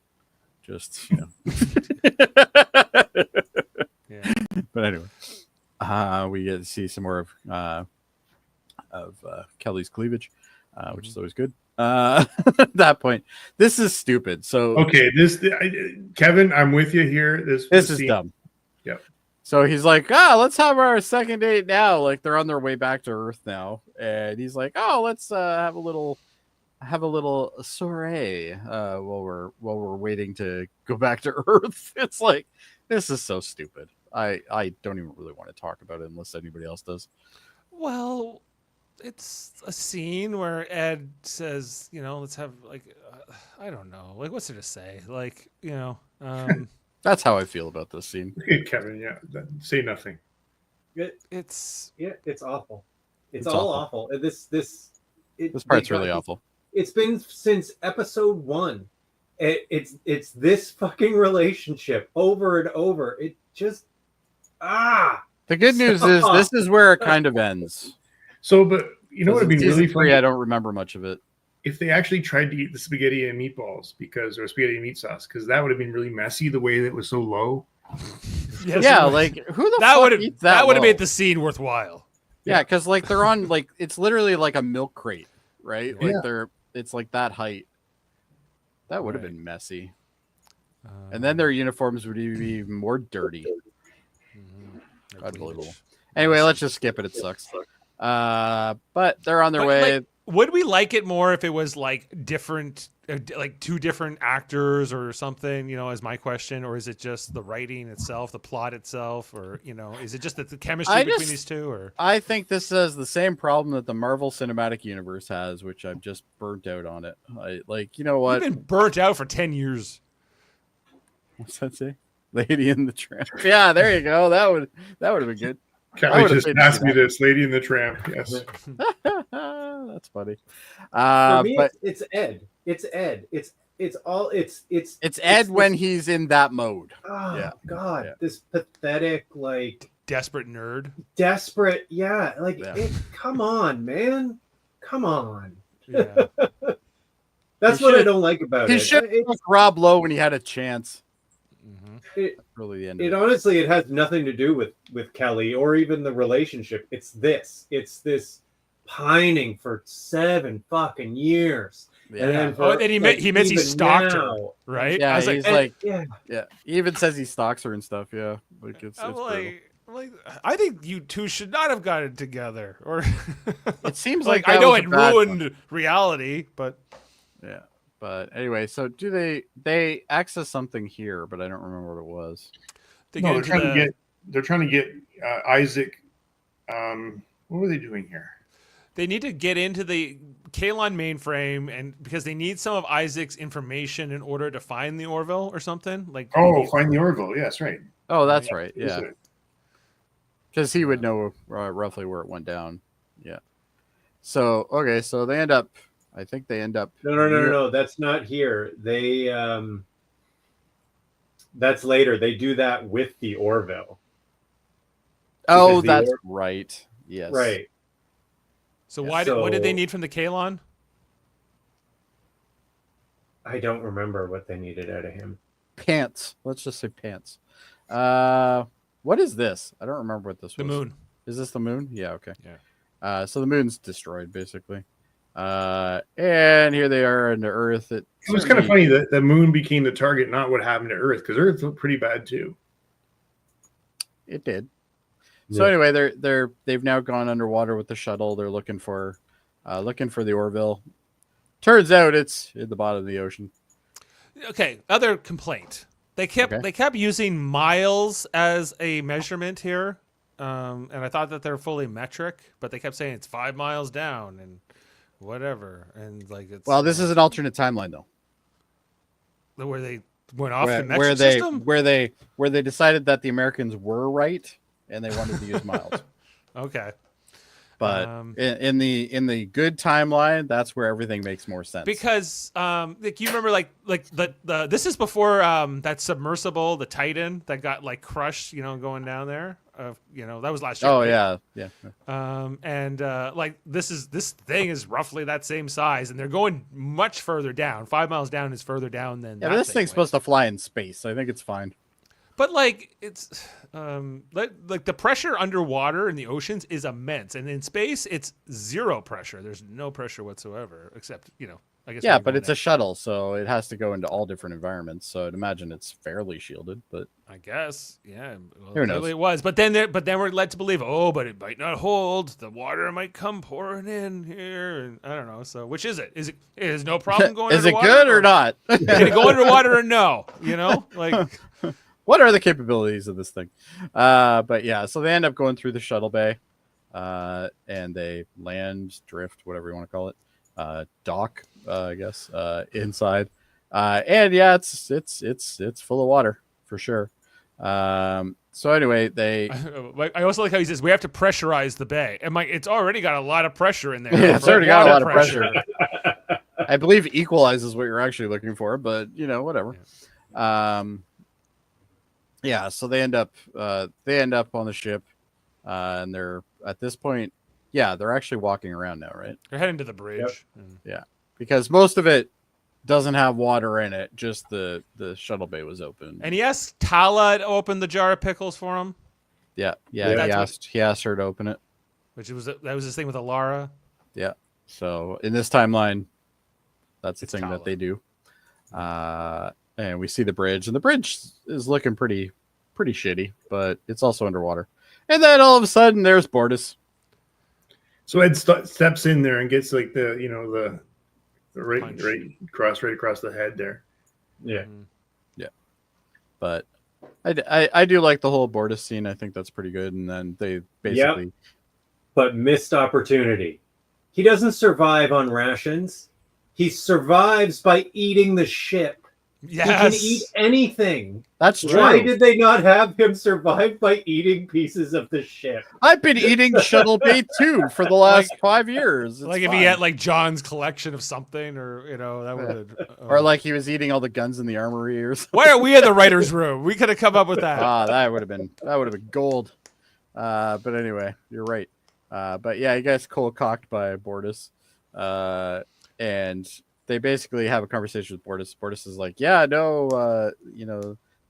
Just, Yeah. But anyway, we get to see some more of Kelly's cleavage, which is always good. At that point, this is stupid. So okay, Kevin, I'm with you here. This is dumb. Yep. So he's like, let's have our second date now. Like they're on their way back to Earth now, and he's like, let's have a little soiree while we're waiting to go back to Earth. It's like, this is so stupid. I don't even really want to talk about it unless anybody else does. Well, it's a scene where Ed says, let's have I don't know, like what's there to say? Like, That's how I feel about this scene. Kevin, yeah, say nothing. It's awful. It's all awful. This part's really awful. It's been since episode 1. It's this fucking relationship over and over. It just The good news is this is where it kind of ends. So, but what would be really funny? I don't remember much of it. If they actually tried to eat the spaghetti and meatballs or spaghetti and meat sauce, because that would have been really messy the way that it was so low. yes, yeah, like who the fuck eats that? That would have made the scene worthwhile. Yeah, because like they're on like it's literally like a milk crate, right? Like it's like that height. That would have been messy. And then their uniforms would be even more dirty. Unbelievable. Anyway, let's just skip it. It sucks. But they're on their way. Like, would we like it more if it was like different, like two different actors or something? You know, is my question, or is it just the writing itself, the plot itself, or you know, is it just that the chemistry between these two? Or I think this has the same problem that the Marvel Cinematic Universe has, which I've just burnt out on it. Like, you know what? You've been burnt out for 10 years. What's that say? Lady in the Tramp. Yeah, there you go. That would have been good. Kelly just asked me this, Lady in the Tramp. Yes. That's funny. For me, but it's Ed. It's Ed. It's Ed when he's in that mode. Oh Yeah. God, Yeah. this pathetic, like Desperate nerd. desperate. Yeah, like Yeah. come on, man, come on. Yeah. That's He what I should- don't like about He it. should have Rob Lowe when he had a chance. Mhm. It, Really, the end. it Of it. honestly, it has nothing to do with Kelly or even the relationship. It's this pining for 7 fucking years. Yeah. And then Oh, and he admits he even stalked her, now- right? Yeah, I was like, he's like, Yeah, yeah. He even says he stalks her and stuff. Yeah, like it's I'm brutal. like, I think you two should not have gotten together. Or It seems like like I that know was it a bad ruined reality, but Yeah. But anyway, so do they access something here, but I don't remember what it was. they No, get they're into trying to get Isaac. What were they doing here? they need to get into the Kalon mainframe, and because they need some of Isaac's information in order to find the Orville or something. Like, Oh, find the Orville. Yes, right. Oh, that's right. Is Yeah. it? Because he would know roughly where it went down. Yeah. So, okay. So I think they end up. no. That's not here. They that's later. They do that with the Orville. Oh, because the that's Or- right. Yes. Right. so Yeah, what did they so- need from the Kalon? I don't remember what they needed out of him. Pants. Let's just say pants. What is this? I don't remember what this The was. moon. Is this the moon? Yeah. Okay. Yeah. So the moon's destroyed basically. And here they are on the Earth. It was kind of funny that the moon became the target, not what happened to Earth, because Earth looked pretty bad too. It did. So anyway, they've now gone underwater with the shuttle. They're looking for the Orville. Turns out it's in the bottom of the ocean. Okay, other complaint. They kept using miles as a measurement here, and I thought that they're fully metric, but they kept saying it's 5 miles down and whatever, and like it's Well, this is an alternate timeline though, where they went off the metric where system. they decided that the Americans were right and they wanted to use miles. Okay, But in the good timeline, that's where everything makes more sense. because like you remember like the this is before that submersible, the Titan, that got like crushed, going down there. That was last year. Oh right? yeah. And like this thing is roughly that same size, and they're going much further down. 5 miles down is further down than Yeah, that but this thing thing's went. supposed to fly in space. I think it's fine. But like it's like the pressure underwater in the oceans is immense, and in space it's zero pressure. There's no pressure whatsoever, except I guess. Yeah, but it's a shuttle, so it has to go into all different environments. So I'd imagine it's fairly shielded. But I guess, yeah. Well, Who knows? clearly it was, but then we're led to believe, but it might not hold. The water might come pouring in here, and I don't know. So which is it? Is no problem going? is it underwater, good or not? Can it go underwater or no? Like. What are the capabilities of this thing? But yeah, so they end up going through the shuttle bay, and they land, drift, whatever you want to call it, dock, I guess, inside. And yeah, it's full of water for sure. So anyway, I also like how he says we have to pressurize the bay. And it's already got a lot of pressure in there. it's already got a lot of Water pressure. I believe equalizes what you're actually looking for, but whatever. Yeah, so they end up on the ship, and they're at this point, they're actually walking around now, right? They're heading to the bridge. Yep. Because most of it doesn't have water in it, just the shuttle bay was open. And he asked Tala to open the jar of pickles for him, Yeah, That's he asked her to open it. that was his thing with Alara. Yeah. So in this timeline, that's the It's thing Tala. that they do. And we see the bridge, and the bridge is looking pretty shitty, but it's also underwater. And then all of a sudden, there's Bortus. So Ed steps in there and gets like the right Punch. right across the head there. Yeah. But I do like the whole Bortus scene. I think that's pretty good. And then they basically... But missed opportunity. He doesn't survive on rations. He survives by eating the ship. Yes. He can eat anything. That's true. Why did they not have him survive by eating pieces of the ship? I've been eating Shuttle Bay 2 for the last 5 years. It's Like if fine. he had like John's collection of something, or that would. Or like he was eating all the guns in the armory or something. Why are we in the writer's room? We could have come up with that. That would have been gold. But anyway, you're right. But yeah, he gets cold cocked by Bortus. And they basically have a conversation with Bortus. Bortus is like, yeah, no,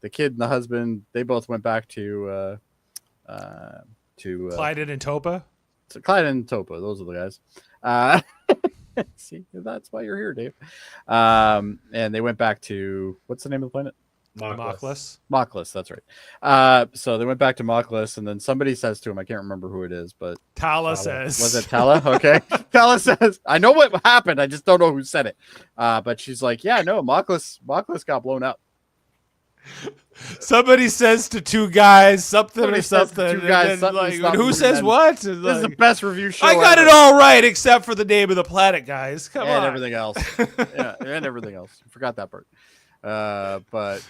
the kid and the husband, they both went back to Clyden and Topa. So Clyde and Topa, those are the guys. See, that's why you're here, Dave. And they went back to, what's the name of the planet? Mockless. Mockless, that's right. So they went back to Mockless, and then somebody says to him, I can't remember who it is, but Tala says. was it Tala? Okay. Tala says, I know what happened, I just don't know who said it. But she's like, yeah, no, Mockless got blown up. Somebody says to two guys something Somebody or says to something. two guys and then, something, like, something, who and says then- what? This is the best review show I got ever. it all right except for the name of the planet, guys. Come and on. everything else. Yeah, and everything else. Forgot that part. But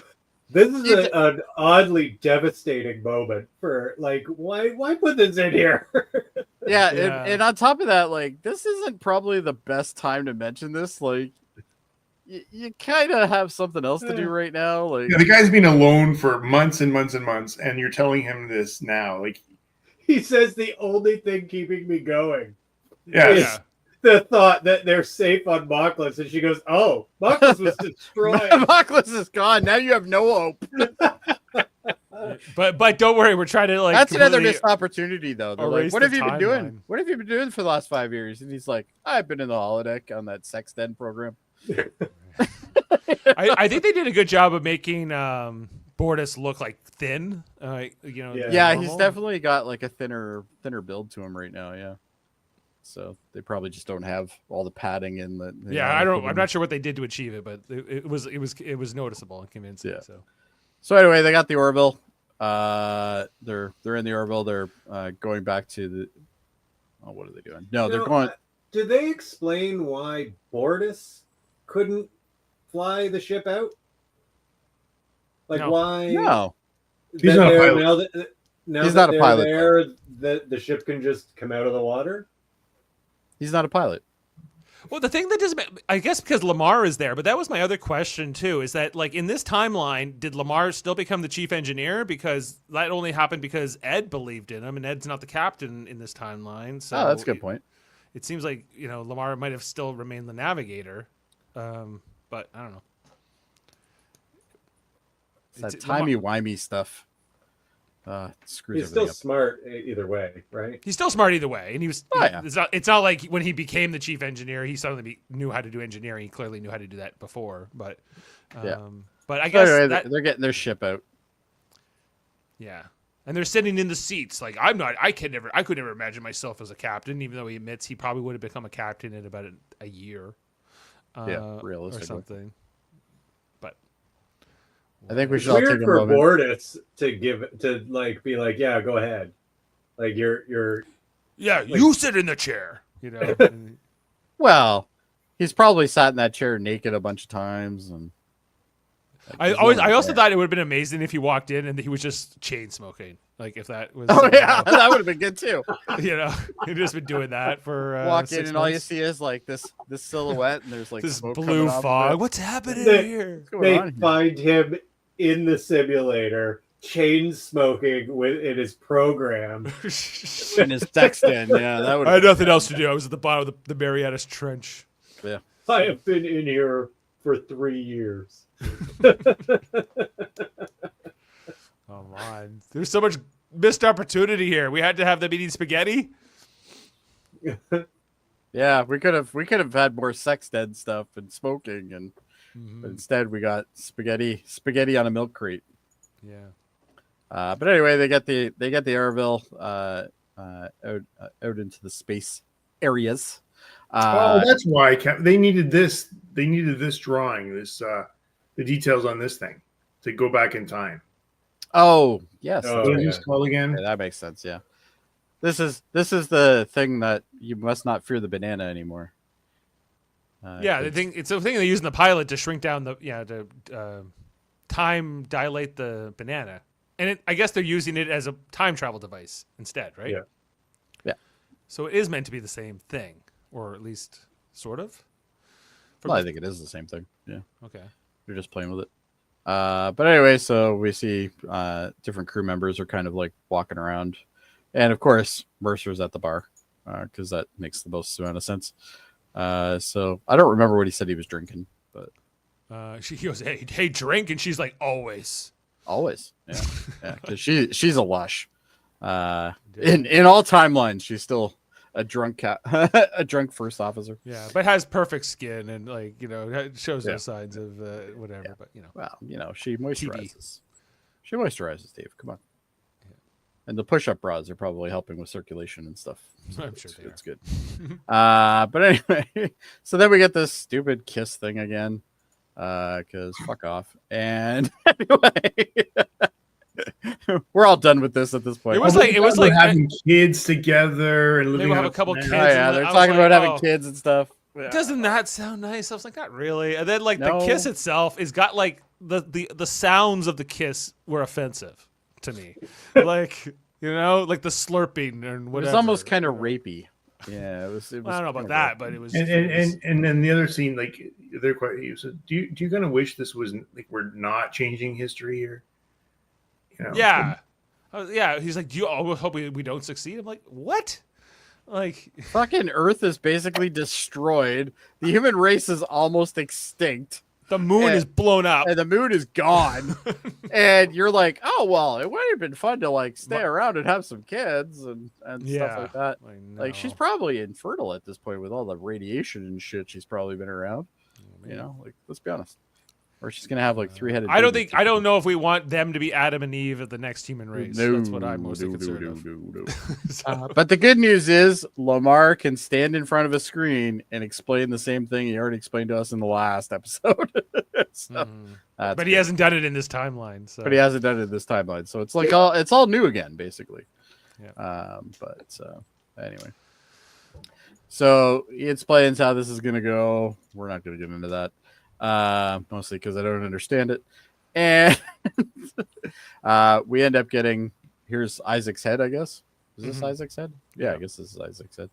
This is an oddly devastating moment for like why put this in here? yeah, Yeah. And on top of that, like, this isn't probably the best time to mention this. Like, you kind of have something else to do right now. Like, Yeah, the guy's been alone for months and months and months, and you're telling him this now. Like, He says the only thing keeping me going yeah, is the thought that they're safe on Mockless, and she goes, "Oh, Mockless was destroyed." Mockless is gone. Now you have no hope. But don't worry, we're trying to like. That's another completely- missed opportunity, though. They're like, erase "What the have you been doing? timeline. What have you been doing for the last 5 years?" And he's like, "I've been in the holodeck on that sex den program." I think they did a good job of making Bortus look like thin. Yeah. Yeah, normal. he's definitely got like a thinner build to him right now. Yeah. So they probably just don't have all the padding in the. Yeah, I'm not sure what they did to achieve it, but it was noticeable and convincing. Yeah. So So anyway, they got the Orville. They're in the Orville. They're going back to the. Oh, what are they doing? No, they're going. Did they explain why Bortus couldn't fly the ship out? Like No. why? No, He's that not a they're- pilot. Now He's that not a they're pilot, there, the ship can just come out of the water. he's not a pilot. well, the thing that doesn't, I guess, because Lamar is there, but that was my other question too. Is that like in this timeline, did Lamar still become the chief engineer? Because that only happened because Ed believed in him, and Ed's not the captain in this timeline. So Oh, that's a good point. It seems like Lamar might have still remained the navigator, but I don't know. It's that It's- Lamar- timey-wimey stuff. Screws He's still everything up. smart either way, right? He's still smart either way, and he was. Oh, yeah. It's not like when he became the chief engineer, he suddenly knew how to do engineering. He clearly knew how to do that before, but Yeah. But I So guess anyway, that, they're getting their ship out. yeah, and they're sitting in the seats. Like I could never imagine myself as a captain, even though he admits he probably would have become a captain in about a year. Yeah, or realistically. something. But I think we It's should all weird take a for moment. Bortus to like be like, yeah, go ahead. Like you're yeah, you sit in the chair. And- Well, he's probably sat in that chair naked a bunch of times, and I also thought it would have been amazing if he walked in and he was just chain smoking. Like if that was Oh yeah, that would have been good too. he'd just been doing that for Walk in 6 and all you months. see is like this silhouette, and there's like This smoke blue coming off of fog. it. What's happening They- here? What's going they on here? find him in the simulator, chain smoking in his program. in his text in. Yeah, that would. I had nothing else to do. I was at the bottom of the Marianas Trench. I have been in here for 3 years. Come on. There's so much missed opportunity here. We had to have them eating spaghetti. Yeah, we could have had more sex dead stuff and smoking, but instead we got spaghetti on a milk crate. Yeah. But anyway, they get the Orville out into the space areas. That's why they needed this. They needed this drawing, the details on this thing to go back in time. Oh yes, Oh, What is yeah. this called again? okay, that makes sense. Yeah, this is the thing that you must not fear the banana anymore. Yeah, the 'cause- thing it's the thing they use in the pilot to shrink down to time dilate the banana, and I guess they're using it as a time travel device instead, right? Yeah. Yeah. So it is meant to be the same thing, or at least sort of. From Well, I the- think it is the same thing. Yeah, okay. they're just playing with it. But anyway, so we see different crew members are kind of like walking around, and of course Mercer's at the bar because that makes the most amount of sense. So I don't remember what he said he was drinking, but He goes, hey, drink, and she's like, always. always, yeah, because she's a lush. In all timelines, she's still a drunk a drunk first officer. Yeah, but has perfect skin and shows Yeah. no signs of whatever. Yeah. But Well, she moisturizes. She moisturizes, Dave. Come on. And the push-up bras are probably helping with circulation and stuff. So I'm sure they it's good. But anyway, so then we get this stupid kiss thing again. Because fuck off. And anyway, we're all done with this at this point. It was like having kids together and They living will have out a couple together. kids. Oh yeah, and they're I was talking about like, having oh. kids and stuff. Yeah. Doesn't that sound nice? I was like, not really. And then like No. the kiss itself is got like the sounds of the kiss were offensive to me. Like like the slurping and It whatever. was almost kind of rapey. Yeah, it was. I don't know about kinda that, rapey. but it was. And then the other scene, like they're quite. He said, "Do you kind of wish this was like we're not changing history here?" Yeah. Yeah. He's like, do you always hope we don't succeed? I'm like, what? Like, Fucking Earth is basically destroyed. The human race is almost extinct, the moon And- is blown up. and the moon is gone. And you're like, oh well, it would have been fun to like stay around and have some kids and stuff like that. Like she's no. probably infertile at this point with all the radiation and shit she's probably been around. Like let's be honest. Or she's gonna have like 3-headed. I don't know if we want them to be Adam and Eve of the next human race. That's what I'm mostly concerned of. So- But the good news is Lamar can stand in front of a screen and explain the same thing he already explained to us in the last episode. So, that's but he good. hasn't done it in this timeline. So. But he hasn't done it in this timeline, so it's like it's all new again, basically. Yeah. But anyway, so he explains how this is gonna go. We're not gonna get into that, mostly because I don't understand it, and we end up getting here's Isaac's head. I guess is this Mhm. Isaac's head? Yeah, I guess this is Isaac's head.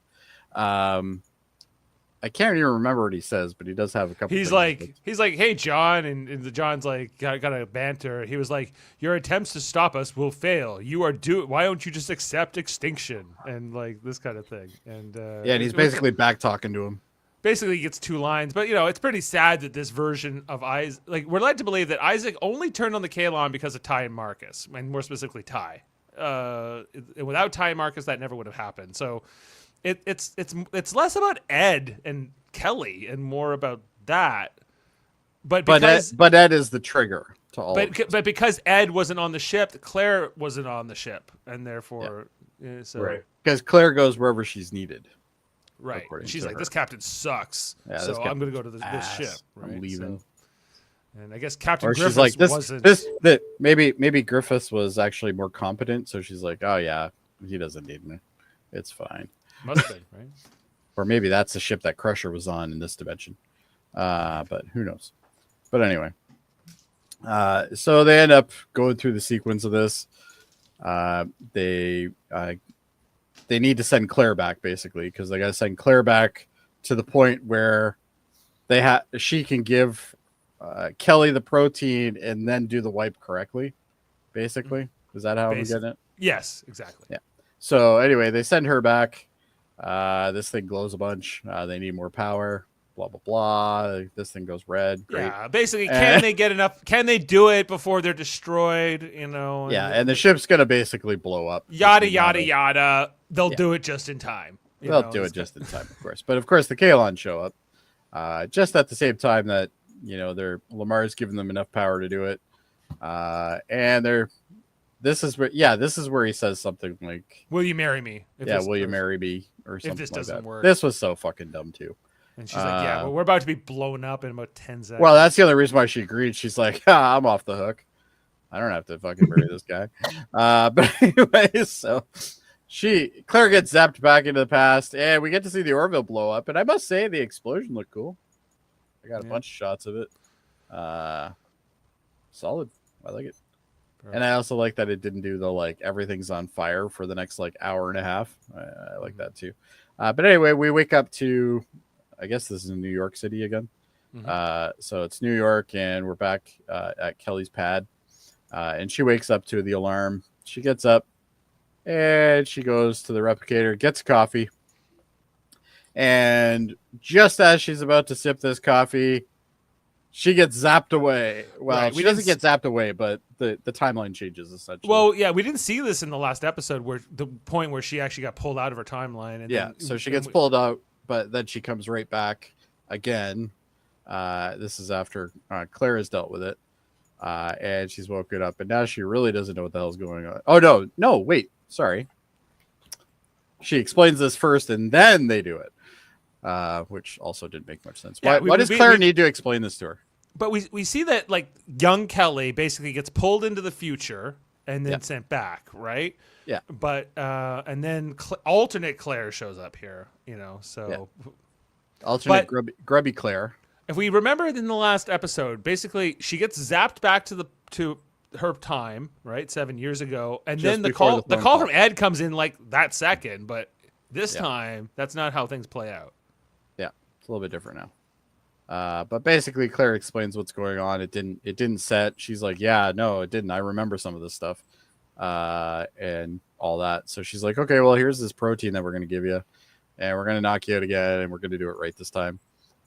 I can't even remember what he says, but he does have a couple. He's things. like, hey, John, and the John's like, got a banter. He was like, your attempts to stop us will fail. You are why don't you just accept extinction and like this kind of thing? And yeah, and he's basically back talking to him. basically gets 2 lines, but it's pretty sad that this version of Isaac, like we're led to believe that Isaac only turned on the Kalon because of Ty and Marcus, and more specifically Ty. Without Ty and Marcus, that never would have happened. So. It's less about Ed and Kelly and more about that. But because Ed is the trigger to all. but because Ed wasn't on the ship, Claire wasn't on the ship, and therefore, so Right. Because Claire goes wherever she's needed. right. according She's to like, her. this captain sucks, Yeah, this so I'm going to go to this Ass. ship. Right? I'm leaving. So- and I guess Captain Or Griffiths she's like wasn't. that maybe Griffiths was actually more competent, so she's like, oh yeah, he doesn't need me. It's fine. Must have been, right? Or maybe that's the ship that Crusher was on in this dimension. But who knows? But anyway. So they end up going through the sequence of this. They need to send Claire back basically because they got to send Claire back to the point where she can give Kelly the protein and then do the wipe correctly. Basically, is that how I'm getting it? Yes, exactly. Yeah. So anyway, they send her back. This thing glows a bunch. They need more power. Blah blah blah. This thing goes red. Great. Yeah, basically, can they get enough? Can they do it before they're destroyed? Yeah, and the ship's gonna basically blow up. Yada yada yada. They'll Yeah. do it just in time. They'll do it just in time, of course. But of course, the Kalon show up just at the same time that Lamar's giving them enough power to do it, and they're this is where he says something like, "Will you marry me?" Will you marry me? Or something if this like doesn't that. work. This was so fucking dumb too. And she's like, "Yeah, well, we're about to be blown up in about 10 seconds." Well, that's the other reason why she agreed. She's like, I'm off the hook. I don't have to fucking marry this guy. But anyway, so Claire gets zapped back into the past, and we get to see the Orville blow up. And I must say, the explosion looked cool. I got a bunch of shots of it. Solid. I like it. Right. And I also like that it didn't do the like everything's on fire for the next like hour and a half. I like that too. But anyway, we wake up to, I guess this is in New York City again. So it's New York, and we're back at Kelly's pad. And she wakes up to the alarm. She gets up and she goes to the replicator, gets coffee. And just as she's about to sip this coffee, she gets zapped away. Well, right. She doesn't get zapped away, but the timeline changes essentially. Well, yeah, we didn't see this in the last episode, where the point where she actually got pulled out of her timeline. And then, so she gets pulled out, but then she comes right back again. This is after Claire has dealt with it. And she's woken up, and now she really doesn't know what the hell's going on. Oh, no, wait, sorry. She explains this first, and then they do it, which also didn't make much sense. Why does Claire need to explain this to her? But we see that like young Kelly basically gets pulled into the future and then sent back, right? Yeah. But and then alternate Claire shows up here, so alternate grubby Claire. If we remember in the last episode, basically she gets zapped back to her time, right, 7 years ago, and just then the call from Ed comes in like that second, but this time that's not how things play out. Yeah, it's a little bit different now. But basically, Claire explains what's going on. It didn't set. She's like, yeah, no, it didn't. I remember some of this stuff, and all that. So she's like, okay, well, here's this protein that we're gonna give you, and we're gonna knock you out again, and we're gonna do it right this time.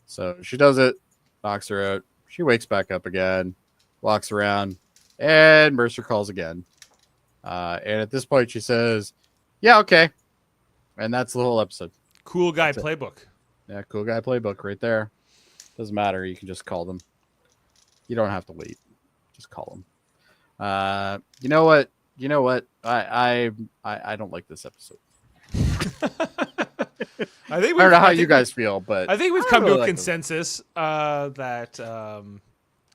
So she does it, knocks her out. She wakes back up again, walks around, and Mercer calls again. And at this point, she says, yeah, okay. And that's the whole episode. Cool guy playbook. Yeah, cool guy playbook right there. Doesn't matter. You can just call them. You don't have to wait. Just call them. You know what? I don't like this episode. I don't know how you guys feel, but I think we've come to a consensus that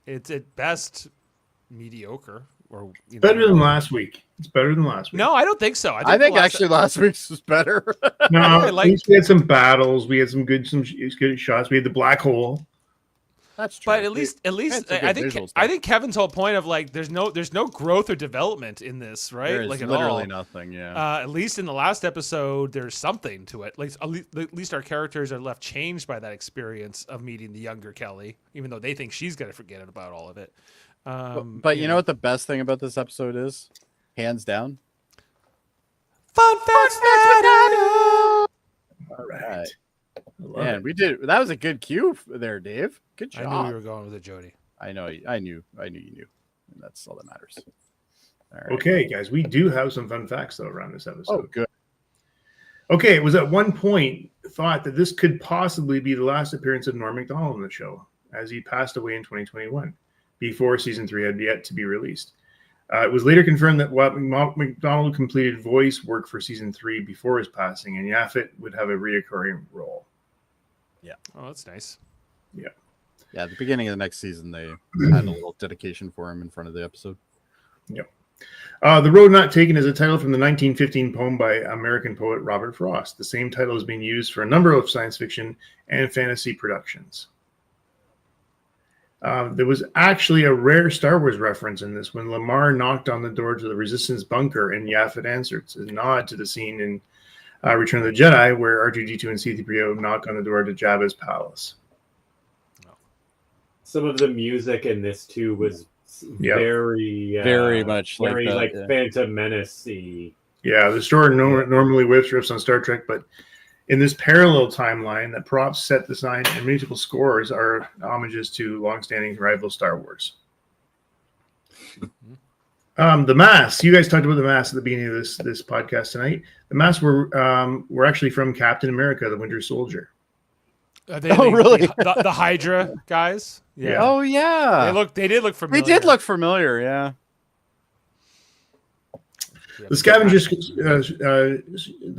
it's at best mediocre, or better than last week. It's better than last week. No, I don't think so. I think actually last week's was better. No, at least we had some battles. We had some good shots. We had the black hole. That's true. But at least I think Kevin's whole point of like there's no growth or development in this, right? There's like literally nothing. Yeah. At least in the last episode, there's something to it. Like at least our characters are left changed by that experience of meeting the younger Kelly, even though they think she's gonna forget about all of it. But you know what the best thing about this episode is? Hands down. Fun facts with Daniel. All right. Man, we did. That was a good cue there, Dave. Good job. I knew we were going with it, Jody. I know you knew. And that's all that matters. All right. Okay, guys, we do have some fun facts though around this episode. Oh, good. Okay, it was at one point thought that this could possibly be the last appearance of Norm Macdonald in the show, as he passed away in 2021, before season 3 had yet to be released. It was later confirmed that Macdonald completed voice work for season 3 before his passing, and Yaphet would have a reoccurring role. Yeah. Oh, that's nice. Yeah. Yeah, at the beginning of the next season, they had a little dedication for him in front of the episode. Yep. The Road Not Taken is a title from the 1915 poem by American poet Robert Frost. The same title has been used for a number of science fiction and fantasy productions. There was actually a rare Star Wars reference in this when Lamar knocked on the door to the Resistance bunker and Yaphet answered. It's a nod to the scene in Return of the Jedi where R2-D2 and C-3PO knock on the door to Jabba's palace. Some of the music in this too was very much like Phantom Menace-y. Yeah, the story normally riffs on Star Trek, but in this parallel timeline, the props, set design, and musical scores are homages to longstanding rival Star Wars. The masks. You guys talked about the masks at the beginning of this podcast tonight. The masks were actually from Captain America: The Winter Soldier. Really? The Hydra guys? Yeah. Oh yeah. They did look familiar. They did look familiar. Yeah. The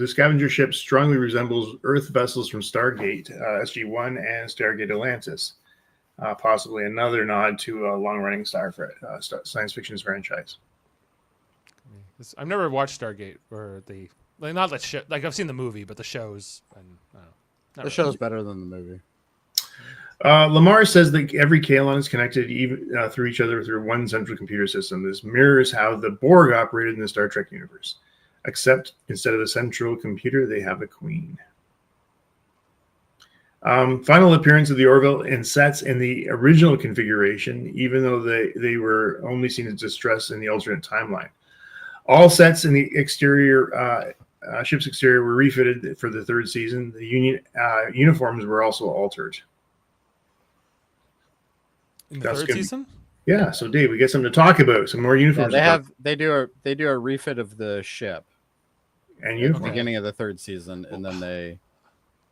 scavenger ship strongly resembles Earth vessels from Stargate SG-1 and Stargate Atlantis, possibly another nod to a long-running science fiction franchise. I've never watched Stargate or not the show. Like I've seen the movie, but the shows and I don't know. The show's better than the movie. Lamar says that every Kaelon is connected through each other through one central computer system. This mirrors how the Borg operated in the Star Trek universe, except instead of a central computer, they have a queen. Final appearance of the Orville in sets in the original configuration, even though they were only seen as distress in the alternate timeline. All sets in the exterior, ship's exterior, were refitted for the third season. The uniforms were also altered. In the third season? Yeah. So, Dave, we get something to talk about. Some more uniforms. Yeah, they do a refit of the ship and at the beginning of the third season, and then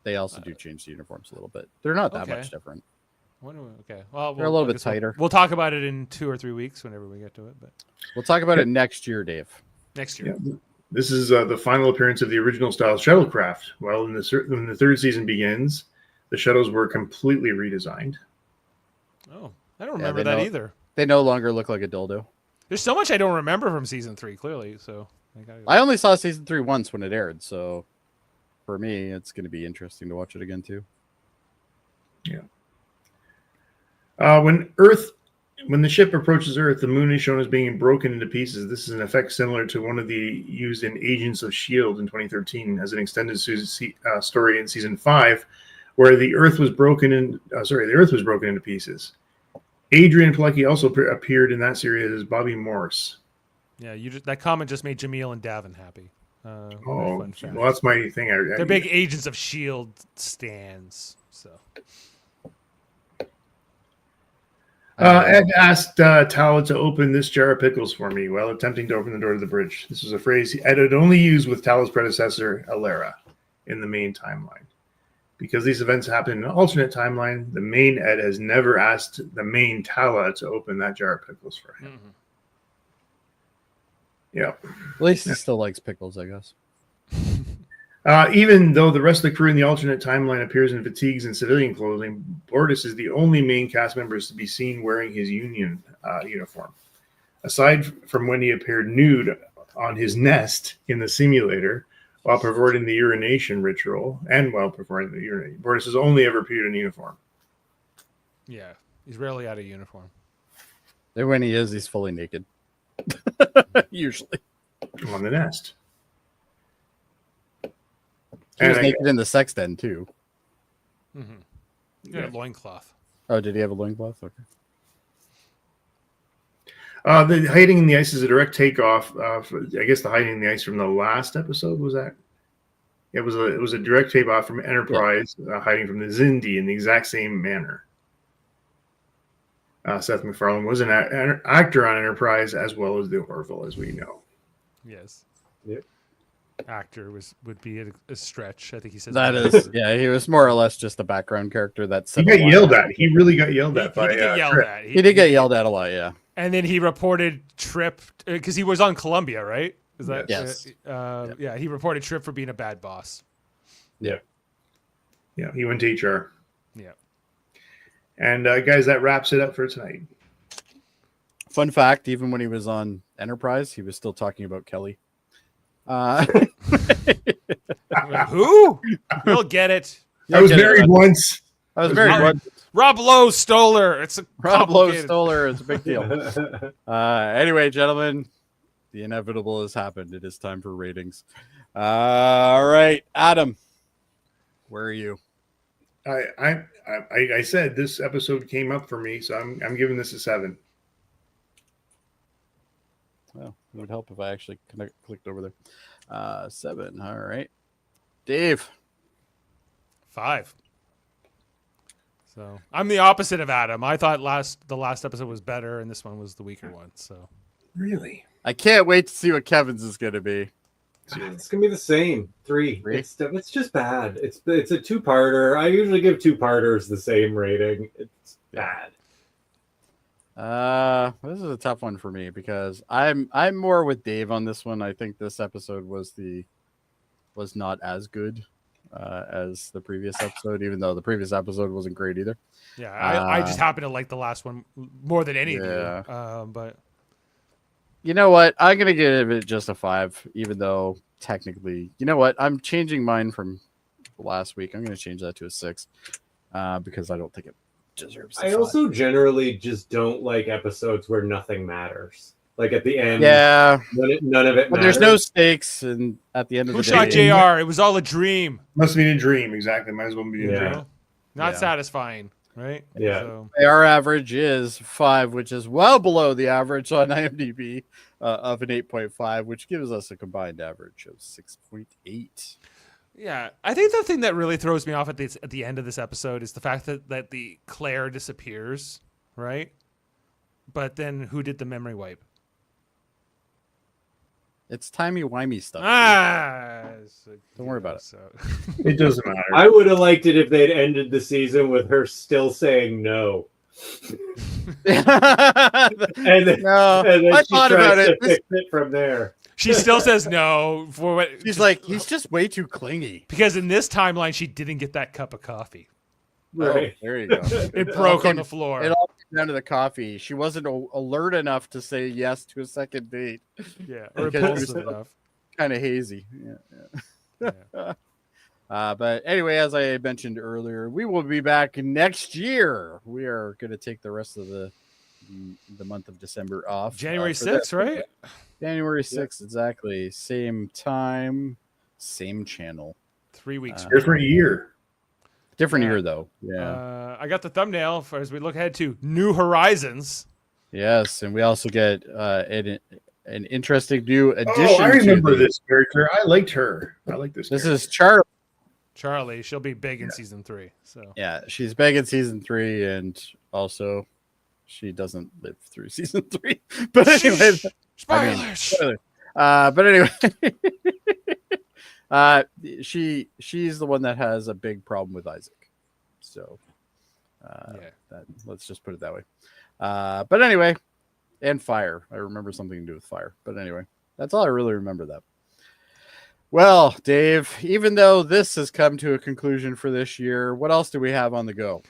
they also do change the uniforms a little bit. They're not that much different. Okay. Well, they're a little bit tighter. We'll talk about it in 2 or 3 weeks whenever we get to it. But we'll talk about it next year, Dave. Next year. Yeah. This is the final appearance of the original style shuttlecraft. Well, when the third season begins, the shuttles were completely redesigned. Oh, I don't remember that either. They no longer look like a dildo. There's so much I don't remember from season 3, clearly. So I only saw season 3 once when it aired, so for me, it's going to be interesting to watch it again too. Yeah. When the ship approaches Earth, the moon is shown as being broken into pieces. This is an effect similar to one of the used in Agents of S.H.I.E.L.D. in 2013 as an extended story in season 5, where the Earth was broken into pieces. Adrian Pilecki also appeared in that series as Bobby Morse. Yeah, that comment just made Jaemeel and Davin happy. Well, that's my thing. They're big Agents of S.H.I.E.L.D. stands. So. Ed asked Tala to open this jar of pickles for me while attempting to open the door to the bridge. This was a phrase Ed had only used with Tala's predecessor, Alara, in the main timeline. Because these events happen in an alternate timeline, the main Ed has never asked the main Tala to open that jar of pickles for him. Mm-hmm. Yeah. At least he still likes pickles, I guess. Even though the rest of the crew in the alternate timeline appears in fatigues and civilian clothing, Bortus is the only main cast member to be seen wearing his Union uniform. Aside from when he appeared nude on his nest in the simulator while performing the urination ritual, Bortus has only ever appeared in uniform. Yeah, he's rarely out of uniform. Then when he is, he's fully naked. Usually. On the nest. He was naked in the sex den, too. Mm-hmm. Yeah, a loincloth. Oh, did he have a loincloth? Okay. The hiding in the ice is a direct takeoff. I guess the hiding in the ice from the last episode was that. It was a direct takeoff from Enterprise, hiding from the Xindi in the exact same manner. Seth MacFarlane was an actor on Enterprise as well as the Orville, as we know. Yes. Yep. Actor would be a stretch. I think he says that is. Yeah, he was more or less just a background character. He got yelled at. He really got yelled at. He did get yelled at. He did get yelled at a lot. Yeah. And then he reported Trip because he was on Columbia, right? Is that yes? Yeah, he reported Trip for being a bad boss. Yeah. Yeah, he went to HR. Yeah. And guys, that wraps it up for tonight. Fun fact: even when he was on Enterprise, he was still talking about Kelly. Who? You'll get it. I was married once. I was married once. Rob Lowe stole her. It's a Rob Lowe stole her. It's a big deal. Anyway, gentlemen, the inevitable has happened. It is time for ratings. All right, Adam, where are you? I said this episode came up for me, so I'm giving this a 7. Well, it would help if I actually clicked over there. 7. All right, Dave. 5. So I'm the opposite of Adam. I thought the last episode was better, and this one was the weaker one. So really, I can't wait to see what Kevin's is going to be. It's gonna be the same. 3. It's just bad. It's a 2-parter. I usually give 2-parters the same rating. It's bad. This is a tough one for me because I'm more with Dave on this one. I think this episode was not as good as the previous episode, even though the previous episode wasn't great either. Yeah, I just happen to like the last one more than any of Yeah. you. But You know what? I'm gonna give it just a 5, even though technically, you know what? I'm changing mine from last week. I'm gonna change that to a 6 because I don't think it deserves. I also generally just don't like episodes where nothing matters. Like at the end, yeah, none of it but matters. there's no stakes, and at the end of who the shot day, JR? It was all a dream. Must have been a dream. Exactly. Might as well be a Yeah. dream. Not Yeah. satisfying, right? Yeah. So, our average is 5, which is well below the average on IMDb of an 8.5, which gives us a combined average of 6.8. yeah, I think the thing that really throws me off at the end of this episode is the fact that the Claire disappears, right? But then who did the memory wipe? It's timey-wimey stuff. Don't worry about it. So. It doesn't matter. I would have liked it if they'd ended the season with her still saying no. And then, No, and then I she thought tries about to it. fix it from there. She still says no for what She's like, he's just way too clingy. because in this timeline she didn't get that cup of coffee. Right. Oh, there you go. It broke Okay, on the floor. It all came down to the coffee. She wasn't alert enough to say yes to a second date. Yeah, or Because impulsive it was- enough. Kind of hazy. Yeah. But anyway, as I mentioned earlier, we will be back next year. We are going to take the rest of the month of December off. January for this. 6th, right? January 6th, exactly. Same time, same channel. 3 weeks. Different year. Different Yeah. year, though. Yeah. I got the thumbnail for as we look ahead to New Horizons. Yes, and we also get an interesting new addition. Oh, I remember to this character. I liked her. I like this. This character. is Charlie. Charlie, she'll be big in season 3. So Yeah, she's back in season 3, and also she doesn't live through season 3. But anyway, spoilers. but anyway, she's the one that has a big problem with Isaac. So, let's just put it that way. But anyway, and fire. I remember something to do with fire. But anyway, that's all I really remember that. Well, Dave, even though this has come to a conclusion for this year, what else do we have on the go?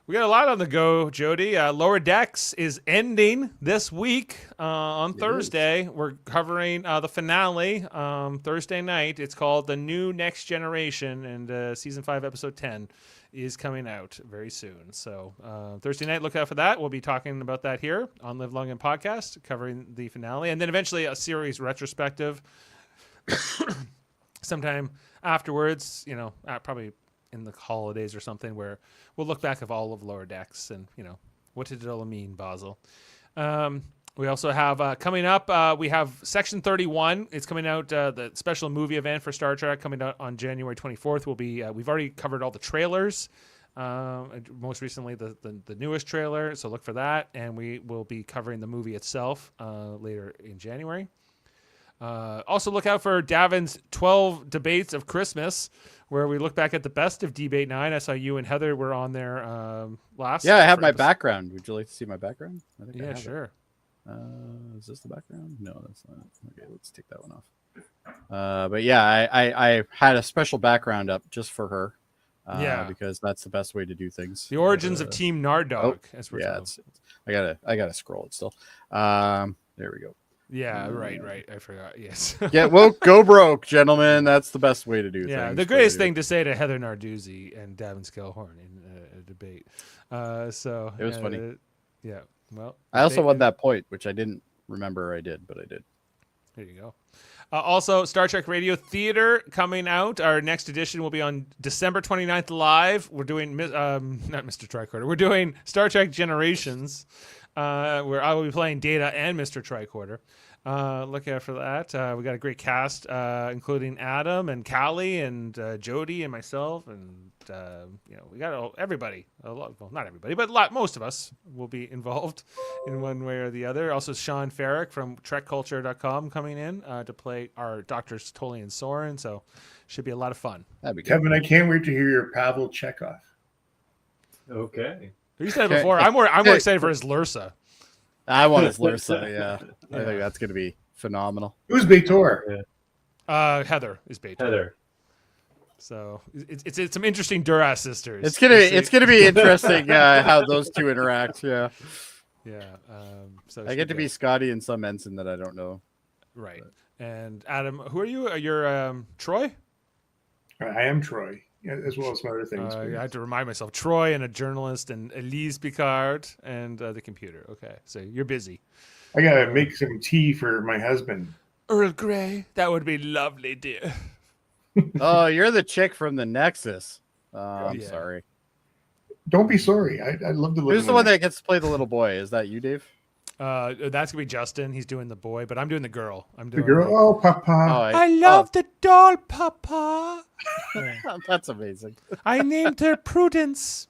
We got a lot on the go, Jody. Lower Decks is ending this week on Thursday. We're covering the finale Thursday night. It's called The New Next Generation, and season 5, episode 10 is coming out very soon. So Thursday night, look out for that. We'll be talking about that here on Live Long and Podcast, covering the finale, and then eventually a series retrospective sometime afterwards, probably in the holidays or something, where we'll look back of all of Lower Decks and, what did it all mean, Basil? We also have coming up, we have Section 31. It's coming out, the special movie event for Star Trek coming out on January 24th. Will be, we've already covered all the trailers. Most recently, the newest trailer. So look for that. And we will be covering the movie itself later in January. Also look out for Davin's 12 Debates of Christmas, where we look back at the best of Debate 9. I saw you and Heather were on there last. Yeah, I have my background. Would you like to see my background? I think I Yeah, have it. sure. Is this the background? No, that's not it. Okay, let's take that one off. But yeah, I had a special background up just for her. Because that's the best way to do things. The origins of Team Nardog, as we're told. I gotta scroll it still. There we go. Yeah, right. I forgot. Yes. Yeah, well, go broke, gentlemen. That's the best way to do things. Yeah, the greatest thing to say to Heather Narduzzi and Davin Scalhorn in a debate. So it was funny. Yeah. Well, I also won that point, which I didn't remember I did, but I did. There you go. Also, Star Trek Radio Theater coming out. Our next edition will be on December 29th live. We're doing, not Mr. Tricorder. We're doing Star Trek Generations, where I will be playing Data and Mr. Tricorder. Look out for that. We got a great cast, including Adam and Callie and Jody and myself, and we got everybody. Well, not everybody, but most of us will be involved in one way or the other. Also, Sean Farrick from TrekCulture.com coming in to play our Doctors Tully and Soren. So, should be a lot of fun. That'd be good. Kevin, I can't wait to hear your Pavel Chekhov. Okay. You said it before. I'm more excited for his Lursa. I want his Larsa, yeah. I Yeah. think that's going to be phenomenal. Who's Beitor? Heather is Beitor. Heather. So it's some interesting Duras sisters. It's gonna be interesting how those two interact. Yeah, Yeah. So I get to be Scotty and some ensign that I don't know. right. And Adam, who are you? You're Troy. I am Troy, as well as some other things. I have to remind myself. Troy and a journalist and Elise Picard and the computer. Okay, so you're busy. I gotta make some tea for my husband. Earl Grey. That would be lovely, dear. Oh, you're the chick from the Nexus. I'm Yeah. sorry. Don't be sorry. I'd love to live. Who's the one that gets to play the little boy? Is that you, Dave? That's gonna be Justin. He's doing the boy, but I'm doing the girl. I'm the doing girl? Oh, Papa. I love the doll, Papa. That's amazing. I named her Prudence.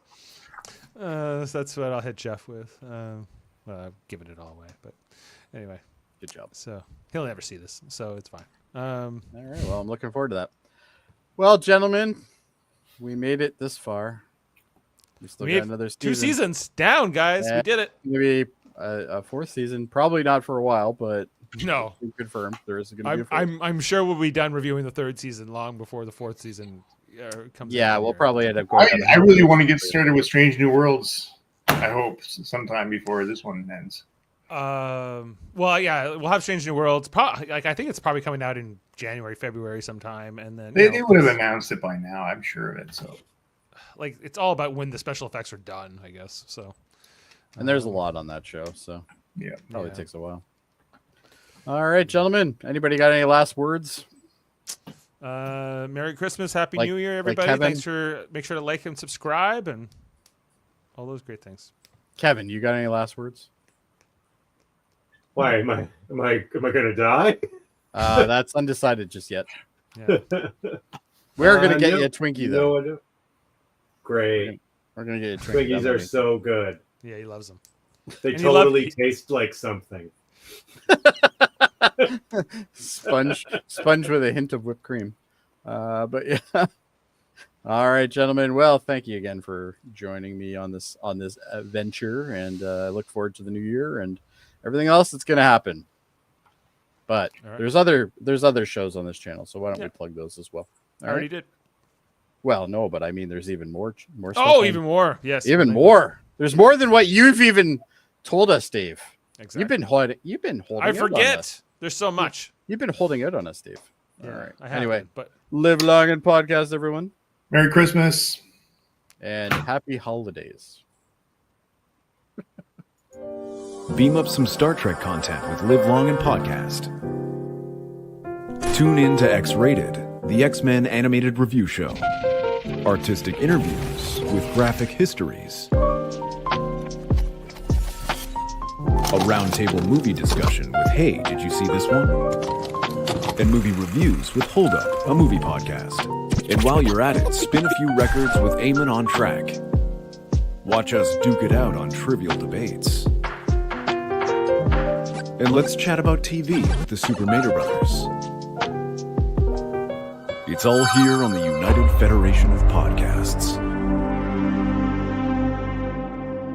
So that's what I'll hit Jeff with. Well, I've given it all away, but anyway. Good job. So he'll never see this, so it's fine. All right. Well, I'm looking forward to that. Well, gentlemen, we made it this far. We still We got have another season. 2 seasons down, guys. We Yeah. did it. Maybe a 4th season. Probably not for a while, but No, confirmed there is going to be a 4th. I'm sure we'll be done reviewing the 3rd season long before the 4th season comes. Yeah, out we'll here. probably end up going. I really want to get started with Strange New Worlds. I hope sometime before this one ends. Well, yeah, we'll have Strange New Worlds. I think it's probably coming out in January, February sometime, and then They would have announced it by now. I'm sure of it. So like it's all about when the special effects are done, I guess. So, And there's a lot on that show, so yeah. probably Yeah. takes a while. All right, gentlemen. Anybody got any last words? Merry Christmas, Happy Like- New Year, like everybody! Kevin? Thanks for make sure to like and subscribe and all those great things. Kevin, you got any last words? Why am I gonna die? That's undecided just yet. Yeah. We're gonna get no- you a Twinkie No, though. I don't. Great. We're gonna get you a Twinkie. Twinkies are so good. Yeah, he loves them. They And he loved- totally taste like something. sponge with a hint of whipped cream. But yeah. All right, gentlemen. Well, thank you again for joining me on this venture, and I look forward to the new year and everything else that's going to happen. But All right. there's other shows on this channel, so why don't Yeah. we plug those as well? I All already right. did. Well, no, but I mean, there's even more stuff. Oh, on- even more. Yes. even more. There's more than what you've even told us, Dave. Exactly. You've been holding. I out on us. forget. There's so much. You've been holding out on us, Dave. All Yeah, right. I have Anyway, been, but live long and podcast, everyone, Merry Christmas. and happy holidays. Beam up some Star Trek content with Live Long and Podcast. Tune in to X-Rated, the X-Men animated review show. Artistic interviews with graphic histories. A roundtable movie discussion with Hey, did you see this one? And movie reviews with Hold Up, a movie podcast. And while you're at it, spin a few records with Eamon on Track. Watch us duke it out on trivial debates. And let's chat about TV with the Super Mater Brothers. It's all here on the United Federation of Podcasts.